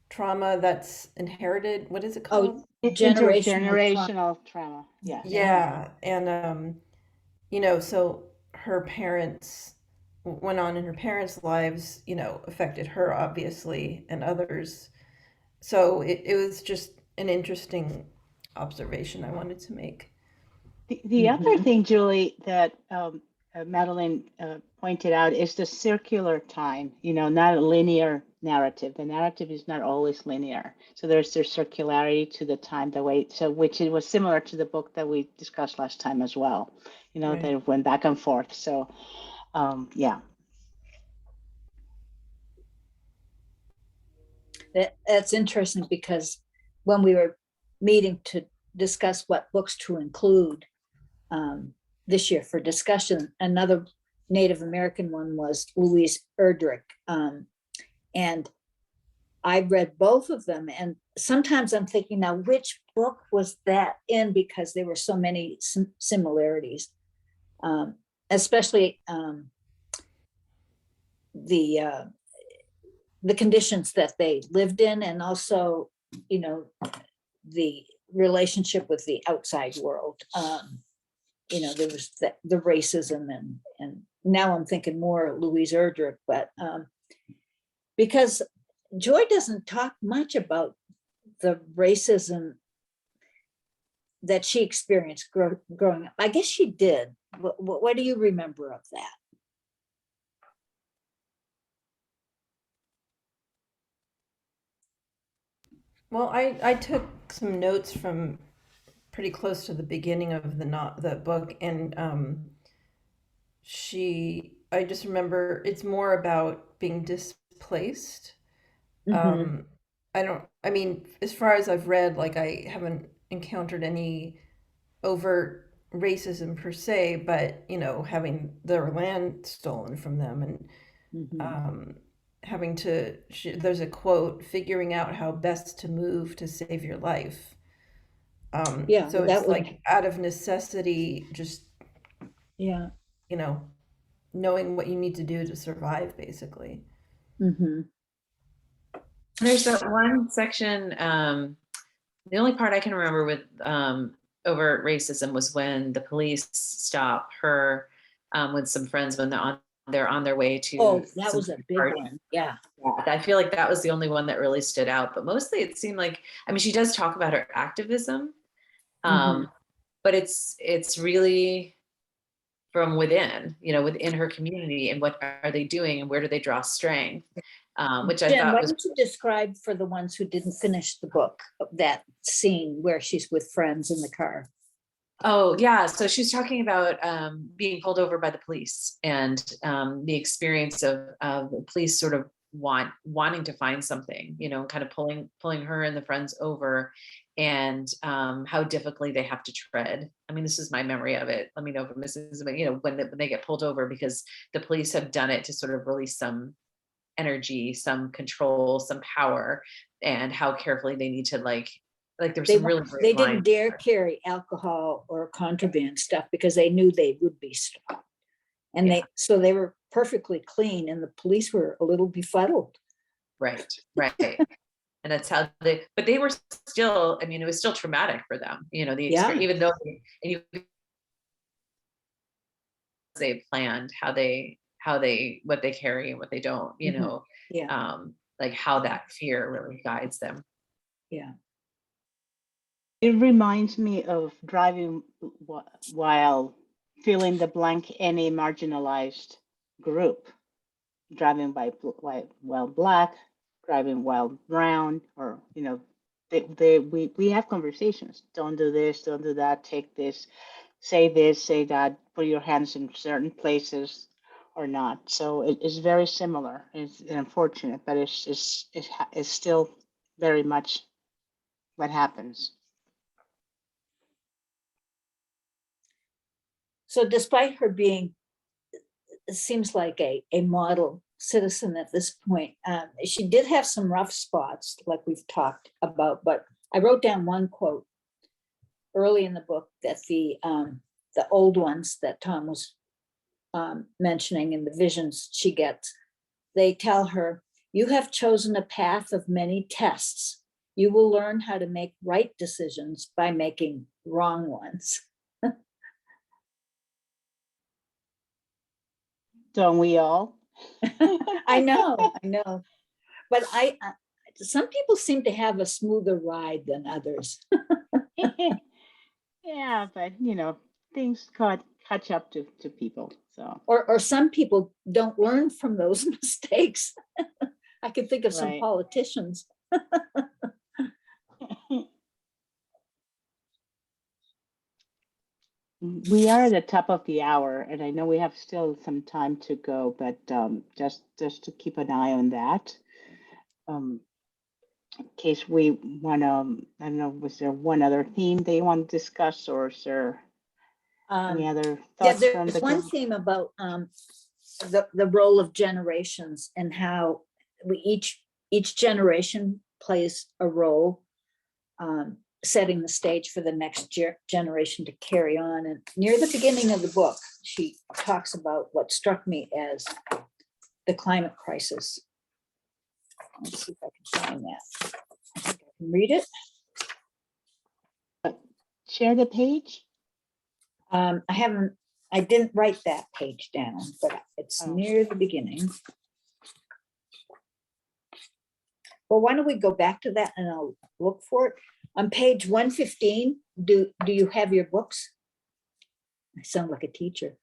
Trauma that's inherited. What is it called? Intergenerational trauma. Yeah. Yeah. And so her parents went on in her parents' lives, affected her obviously, and others. So it was just an interesting observation I wanted to make. The other thing, Julie, that Madeline pointed out is the circular time, not a linear narrative. The narrative is not always linear. So there's circularity to the time, which it was similar to the book that we discussed last time as well, Right. that it went back and forth. So, yeah. That's interesting, because when we were meeting to discuss what books to include this year for discussion, another Native American one was Louise Erdrich. And I read both of them. And sometimes I'm thinking, now, which book was that in? Because there were so many similarities, especially the conditions that they lived in, and also, the relationship with the outside world. There was the racism, and now I'm thinking more Louise Erdrich, but because Joy doesn't talk much about the racism that she experienced growing up. I guess she did. What do you remember of that? Well, I took some notes from pretty close to the beginning of the book, and I just remember it's more about being displaced. Mhm. I mean, as far as I've read, like I haven't encountered any overt racism per se, but having their land stolen from them, and Mhm. um, having to, there's a quote, figuring out how best to move to save your life. Yeah, So that it's would, like out of necessity, just, yeah. you know, knowing what you need to do to survive, basically. Mhm. There's that one section, the only part I can remember with overt racism was when the police stop her with some friends when they're on their way to Oh, that some was a big party. one. Yeah. Yeah, I feel like that was the only one that really stood out. But mostly it seemed like, I mean, she does talk about her activism, Mhm. but it's really from within, within her community, and what are they doing and where do they draw strength, which I Jen, thought why was. don't you describe for the ones who didn't finish the book, that scene where she's with friends in the car? Oh, yeah. So she's talking about being pulled over by the police, and the experience of the police sort of wanting to find something, kind of pulling her and the friends over, and how difficultly they have to tread. I mean, this is my memory of it. Let me know if I'm missing something, when they get pulled over because the police have done it to sort of release some energy, some control, some power, and how carefully they need to like there's some really They great didn't lines. dare carry alcohol or contraband stuff because they knew they would be stopped. And Yeah. so they were perfectly clean, and the police were a little befuddled. Right. And that's how but they were still, I mean, it was still traumatic for them, the Yeah. experience, even though, and they planned what they carry and what they don't, Mhm. Yeah. like how that fear really guides them. Yeah. It reminds me of driving while filling the blank in a marginalized group, driving while black, driving while brown, or we have conversations. Don't do this, don't do that, take this, say that, put your hands in certain places or not. So it is very similar. It's unfortunate, but it's still very much what happens. So despite her being, it seems like a model citizen at this point, she did have some rough spots, like we've talked about, but I wrote down one quote early in the book that the old ones that Tom was mentioning in the visions she gets, they tell her, "You have chosen a path of many tests. You will learn how to make right decisions by making wrong ones." Don't we all? I know, but some people seem to have a smoother ride than others. Yeah, but things catch up to people. So Or some people don't learn from those mistakes. I could think of some right. politicians. We are at the top of the hour, and I know we have still some time to go, but just to keep an eye on that. In case we want to, I don't know, was there one other theme they want to discuss, or is there any other Yeah, thoughts from there's the one group? theme about the role of generations, and how we each generation plays a role, setting the stage for the next generation to carry on. And near the beginning of the book, she talks about what struck me as the climate crisis. Let's see if I can find that. I think I can read it. Share the page. I didn't write that page down, but it's Oh. near the beginning. Well, why don't we go back to that and I'll look for it. On page 115, do you have your books? I sound like a teacher.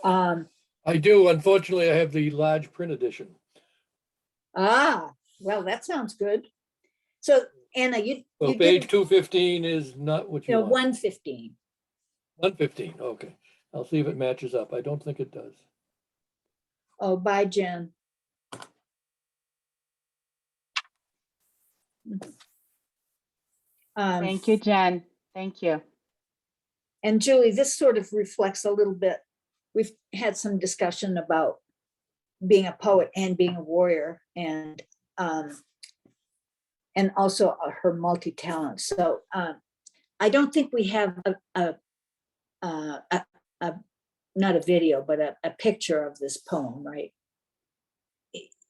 I do. Unfortunately, I have the large print edition. Well, that sounds good. So Anna, you So page 215 is not what you want. 115. 115, okay. I'll see if it matches up. I don't think it does. Oh, bye, Jen. Thank you, Jen. Thank you. And Julie, this sort of reflects a little bit. We've had some discussion about being a poet and being a warrior, and also her multi-talent. So I don't think we have not a video, but a picture of this poem, right?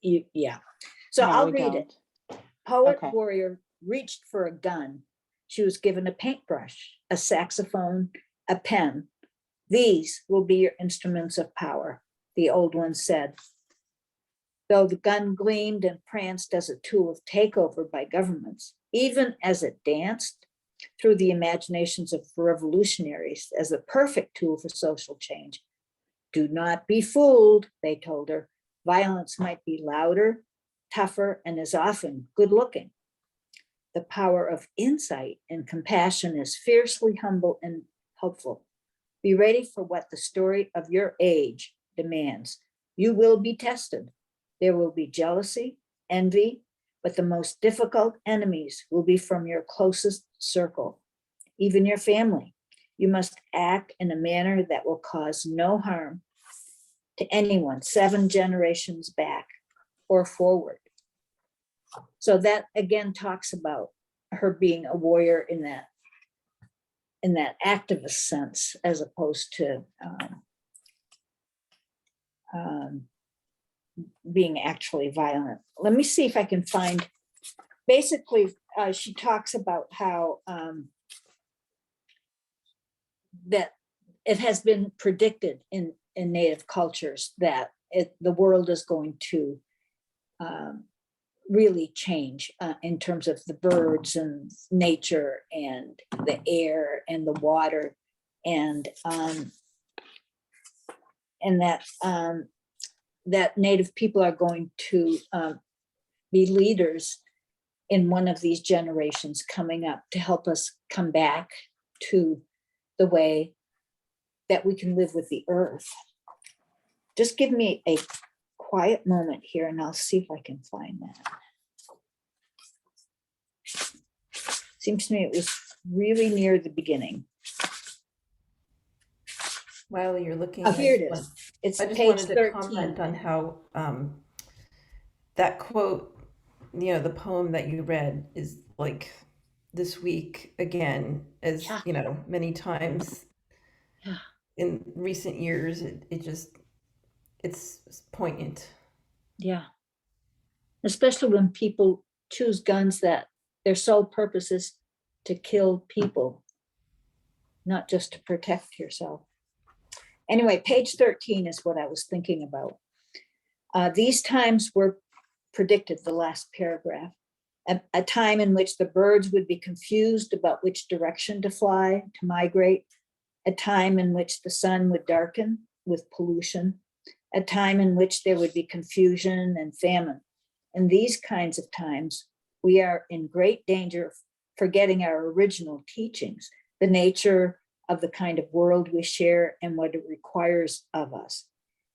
Yeah. So No, I'll we read don't. it. Poet Okay. warrior reached for a gun. She was given a paintbrush, a saxophone, a pen. These will be your instruments of power, the old one said. Though the gun gleamed and pranced as a tool of takeover by governments, even as it danced through the imaginations of revolutionaries as the perfect tool for social change. Do not be fooled, they told her. Violence might be louder, tougher, and as often good looking. The power of insight and compassion is fiercely humble and hopeful. Be ready for what the story of your age demands. You will be tested. There will be jealousy, envy, but the most difficult enemies will be from your closest circle, even your family. You must act in a manner that will cause no harm to anyone 7 generations back or forward. So that again talks about her being a warrior in that activist sense, as opposed to being actually violent. Let me see if I can find, basically she talks about how that it has been predicted in Native cultures that the world is going to really change in terms of the birds and nature and the air and the water, and that Native people are going to be leaders in one of these generations coming up to help us come back to the way that we can live with the earth. Just give me a quiet moment here and I'll see if I can find that. Seems to me it was really near the beginning. While you're looking, Oh, here it is. It's I just page wanted to 13. comment on how that quote, the poem that you read is like this week again, as Yeah. many times Yeah. in recent years. It's poignant. Yeah. Especially when people choose guns that their sole purpose is to kill people, not just to protect yourself. Anyway, page 13 is what I was thinking about. These times were predicted, the last paragraph, a time in which the birds would be confused about which direction to fly, to migrate, a time in which the sun would darken with pollution, a time in which there would be confusion and famine. In these kinds of times, we are in great danger of forgetting our original teachings, the nature of the kind of world we share and what it requires of us.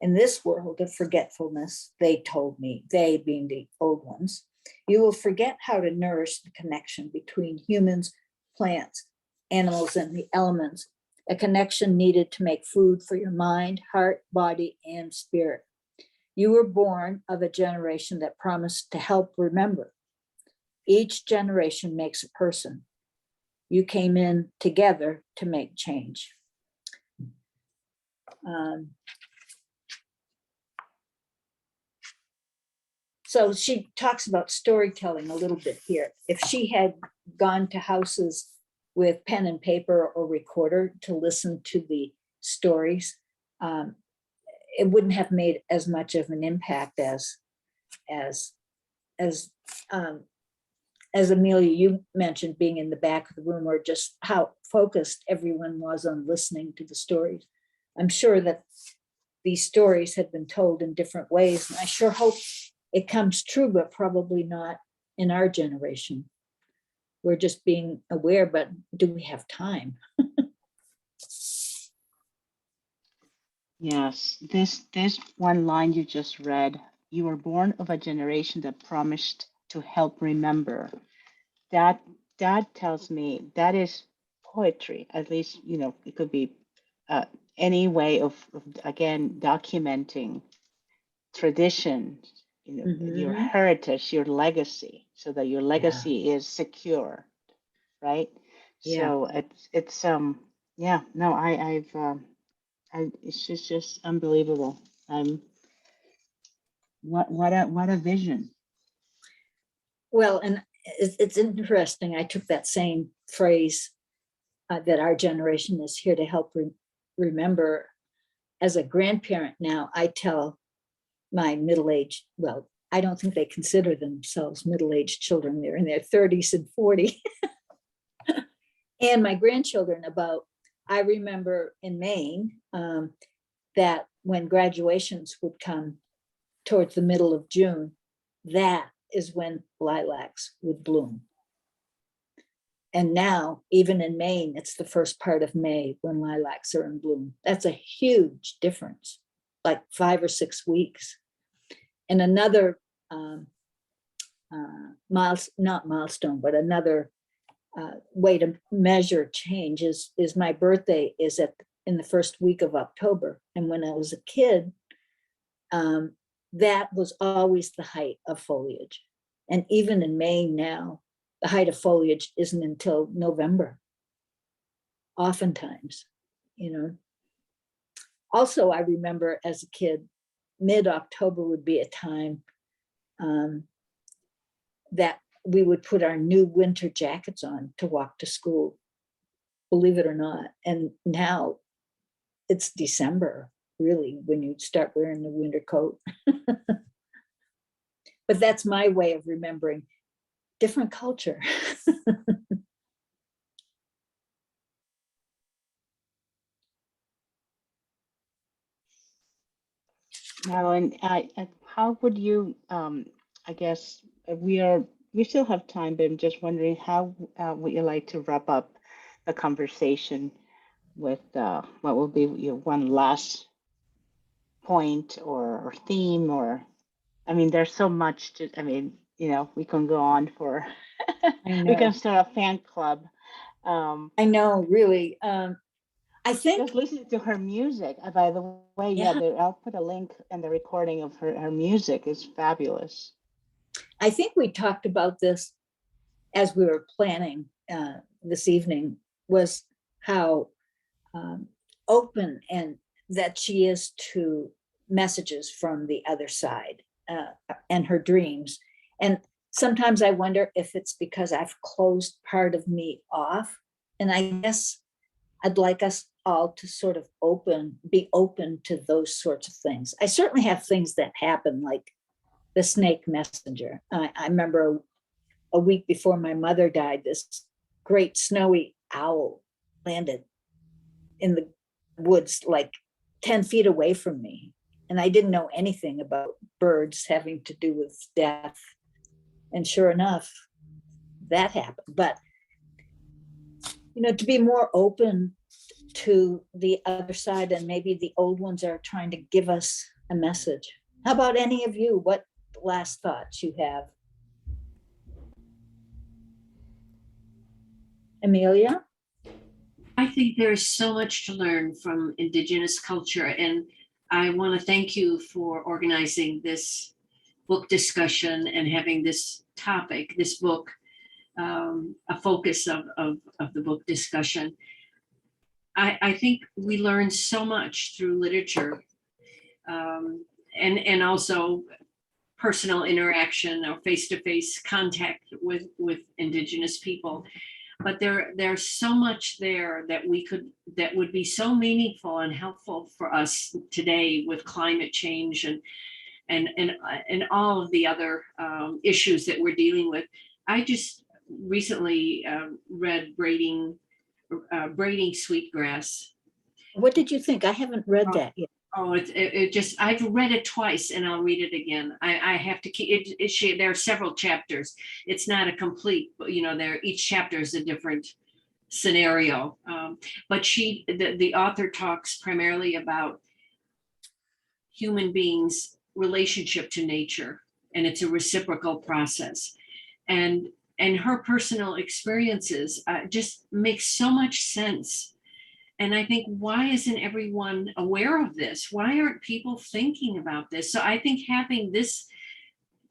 In this world of forgetfulness, they told me, they being the old ones, you will forget how to nourish the connection between humans, plants, animals, and the elements, a connection needed to make food for your mind, heart, body, and spirit. You were born of a generation that promised to help remember. Each generation makes a person. You came in together to make change. So she talks about storytelling a little bit here. If she had gone to houses with pen and paper or recorder to listen to the stories, it wouldn't have made as much of an impact as as as Amelia, you mentioned being in the back of the room, or just how focused everyone was on listening to the stories. I'm sure that these stories have been told in different ways, and I sure hope it comes true, but probably not in our generation. We're just being aware, but do we have time? Yes, this one line you just read, you were born of a generation that promised to help remember. That tells me that is poetry. At least, you know, it could be any way of again documenting tradition, you know, your Mhm. heritage, your legacy, so that your Yeah, legacy is secure, right? yeah. So it's yeah, no, it's just unbelievable. What a vision. Well, and it's interesting. I took that same phrase that our generation is here to help remember. As a grandparent now, I tell my middle-aged, well, I don't think they consider themselves middle-aged children. They're in their 30s and 40. And my grandchildren about, I remember in Maine that when graduations would come towards the middle of June, that is when lilacs would bloom. And now, even in Maine, it's the first part of May when lilacs are in bloom. That's a huge difference, like 5 or 6 weeks. And another not milestone, but another way to measure change is my birthday is in the first week of October. And when I was a kid, that was always the height of foliage. And even in Maine now, the height of foliage isn't until November, oftentimes, you know. Also, I remember as a kid, mid-October would be a time that we would put our new winter jackets on to walk to school, believe it or not. And now it's December, really, when you start wearing the winter coat. But that's my way of remembering different culture. Madeline, how would you, I guess we still have time, but I'm just wondering how would you like to wrap up the conversation with what will be your one last point or theme, or, I mean, there's so much to, I mean, you know, we can go on for, I we can know, start a fan club. I know, really. I think, Just listening to her music. By the way, yeah, yeah, I'll put a link in the recording of her music. It's fabulous. I think we talked about this as we were planning this evening, was how open and that she is to messages from the other side and her dreams. And sometimes I wonder if it's because I've closed part of me off. And I guess I'd like us all to sort of be open to those sorts of things. I certainly have things that happen, like the snake messenger. I remember a week before my mother died, this great snowy owl landed in the woods like 10 feet away from me. And I didn't know anything about birds having to do with death. And sure enough, that happened. But, you know, to be more open to the other side, and maybe the old ones are trying to give us a message. How about any of you? What last thoughts you have? Amelia? I think there's so much to learn from Indigenous culture, and I want to thank you for organizing this book discussion and having this topic, this book, a focus of the book discussion. I think we learn so much through literature, and also personal interaction or face-to-face contact with Indigenous people. But there's so much there that would be so meaningful and helpful for us today with climate change and all of the other issues that we're dealing with. I just recently read Braiding Sweetgrass. What did you think? I haven't read that yet. Oh, it just, I've read it twice and I'll read it again. I have to keep it. There are several chapters. It's not a complete, but each chapter is a different scenario. But the author talks primarily about human beings' relationship to nature, and it's a reciprocal process. And her personal experiences just make so much sense. And I think, why isn't everyone aware of this? Why aren't people thinking about this? So I think having this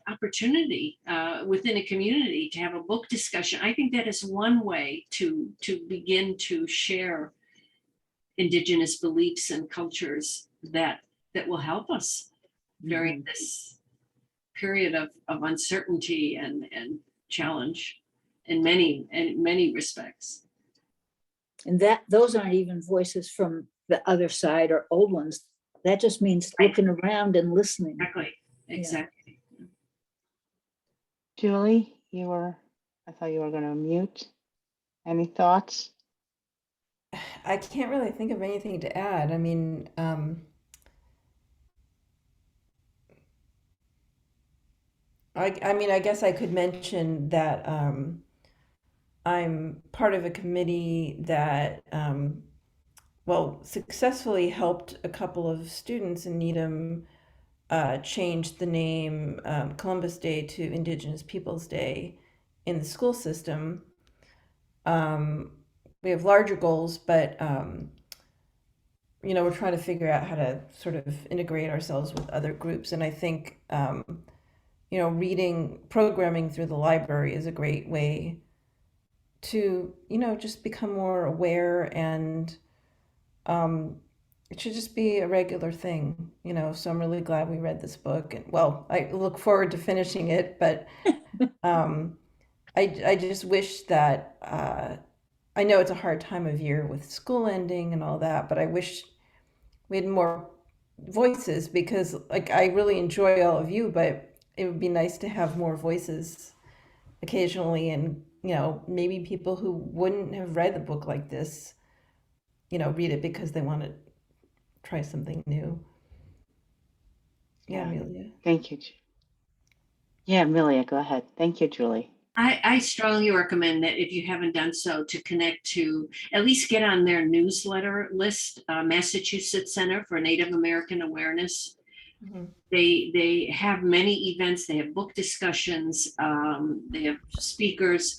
opportunity within a community to have a book discussion, I think that is one way to begin to share Indigenous beliefs and cultures that will help us during this period of uncertainty and challenge in many respects. And those aren't even voices from the other side or old ones. That just means looking around and listening. Exactly. Julie, I thought you were going to mute. Any thoughts? I can't really think of anything to add. I mean, I guess I could mention that I'm part of a committee that, successfully helped a couple of students in Needham change the name Columbus Day to Indigenous Peoples Day in the school system. We have larger goals, but we're trying to figure out how to sort of integrate ourselves with other groups. And I think reading programming through the library is a great way to just become more aware, and it should just be a regular thing, so I'm really glad we read this book, and I look forward to finishing it, but I just wish that I know it's a hard time of year with school ending and all that, but I wish we had more voices, because I really enjoy all of you, but it would be nice to have more voices occasionally, and maybe people who wouldn't have read a book like this read it because they want to try something new. Yeah, Amelia. Thank you. Yeah, Amelia, go ahead. Thank you, Julie. I strongly recommend that if you haven't done so, to connect to, at least get on their newsletter list, Massachusetts Center for Native American Awareness. Mm-hmm. They have many events. They have book discussions. They have speakers,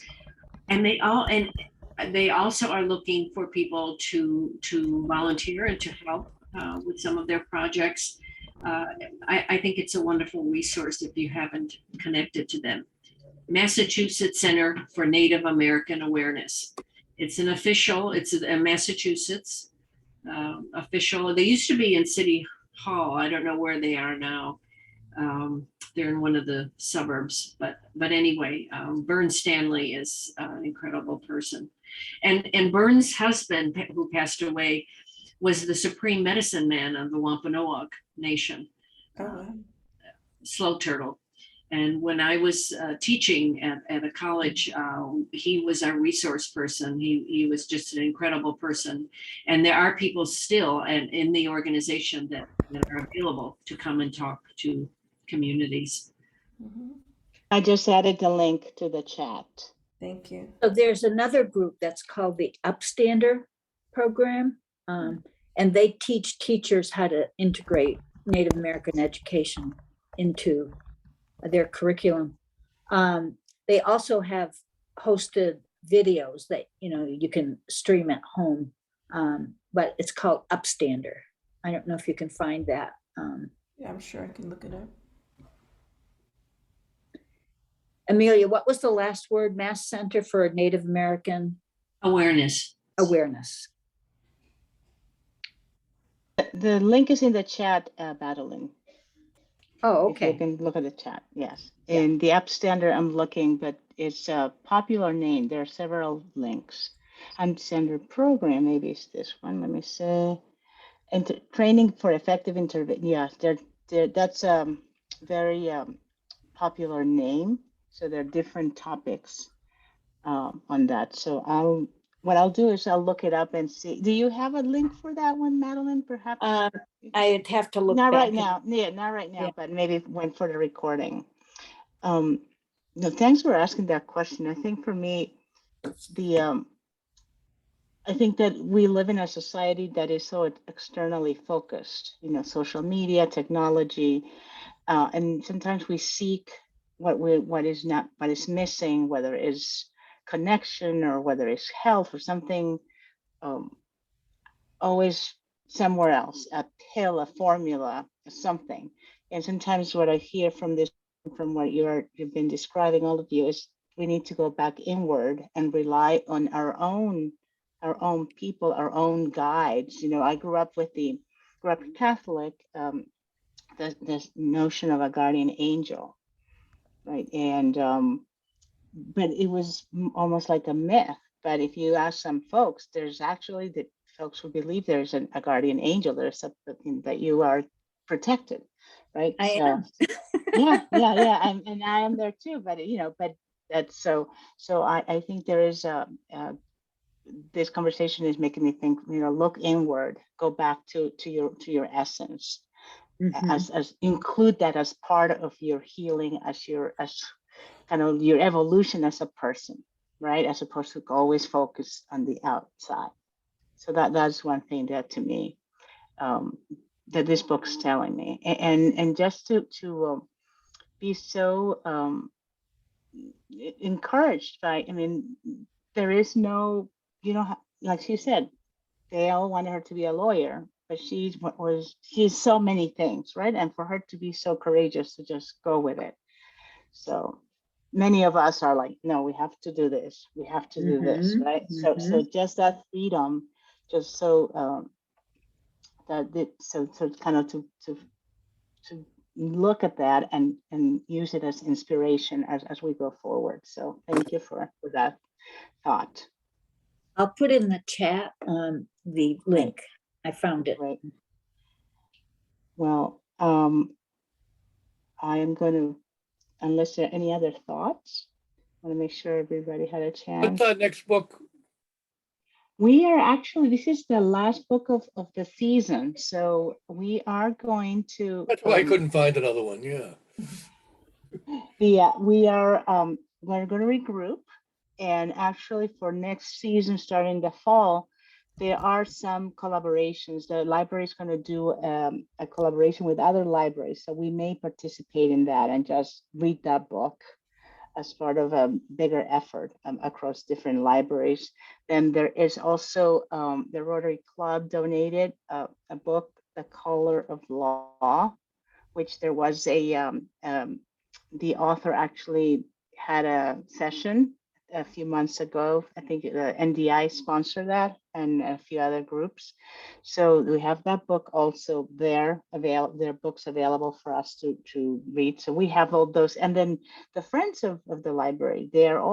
and they also are looking for people to volunteer and to help with some of their projects. I think it's a wonderful resource if you haven't connected to them. Massachusetts Center for Native American Awareness. It's a Massachusetts official. They used to be in City Hall. I don't know where they are now. They're in one of the suburbs, but anyway, Vern Stanley is an incredible person. And Vern's husband, who passed away, was the supreme medicine man of the Wampanoag Nation, Slow Turtle. And when I was teaching at a college, he was our resource person. He was just an incredible person. And there are people still in the organization that are available to come and talk to communities. Mm-hmm. I just added the link to the chat. Thank you. So there's another group that's called the Upstander program, and they teach teachers how to integrate Native American education into their curriculum. They also have hosted videos that you can stream at home, but it's called Upstander. I don't know if you can find that. Yeah, I'm sure I can look it up. Amelia, what was the last word? Mass Center for Native American Awareness. The link is in the chat, Battling. Oh, If you okay. can look at the chat, yes. Yeah. In the Upstander, I'm looking, but it's a popular name. There are several links. Upstander program, maybe it's this one. Let me see. Training for effective intervention. Yeah, that's very popular name. So there are different topics on that. So what I'll do is I'll look it up and see. Do you have a link for that one, Madeline? Perhaps I'd have to look not back. right now. Yeah, not right now, Yeah. but maybe when for the recording. No, thanks for asking that question. I think for me, I think that we live in a society that is so externally focused, social media, technology, and sometimes we seek what is missing, whether it's connection or whether it's health or something, um, always somewhere else, a pill, a formula, something. And sometimes what I hear from what you've been describing, all of you, is we need to go back inward and rely on our own people, our own guides. I grew up Catholic, this notion of a guardian angel, right? And but it was almost like a myth. But if you ask some folks, there's actually the folks who believe there's a guardian angel. There's something that you are protected, right? I So am. yeah, and I am there too. But but that's so. So I think there is this conversation is making me think. Look inward, go back to your essence, Mhm. as include that as part of your healing, as kind of your evolution as a person, right? As opposed to always focus on the outside. So that's one thing that to me, that this book's telling me, and just to be so encouraged by. I mean, there is no, like she said, they all wanted her to be a lawyer, but she's so many things, right? And for her to be so courageous to just go with it. So many of us are like, no, we have to do this. We have to do this, Mhm. right? So Mhm. just that freedom, just so so kind of to look at that and use it as inspiration as we go forward. So thank you for that thought. I'll put in the chat the link. I found it. Right. Well, I am going to, unless there are any other thoughts, I want to make sure everybody had a What's chance. our next book? We are actually, this is the last book of the season. So we are going to, That's why I couldn't find another one. Yeah. we're going to regroup. And actually for next season, starting the fall, there are some collaborations. The library is going to do a collaboration with other libraries. So we may participate in that and just read that book as part of a bigger effort across different libraries. Then there is also the Rotary Club donated a book, The Color of Law, which there was the author actually had a session a few months ago. I think the NDI sponsored that and a few other groups. So we have that book also there available. There are books available for us to read. So we have all those. And then the Friends of the Library, they have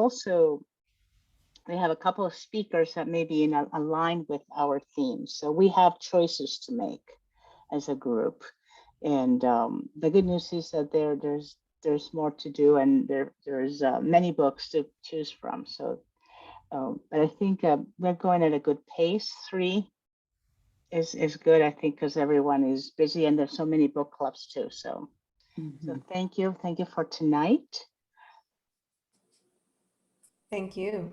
a couple of speakers that may be aligned with our themes. So we have choices to make as a group. And the good news is that there's more to do, and there's many books to choose from. So, but I think we're going at a good pace. 3 is good, I think, because everyone is busy, and there's so many book clubs too. So Mhm. thank you for tonight. Thank you.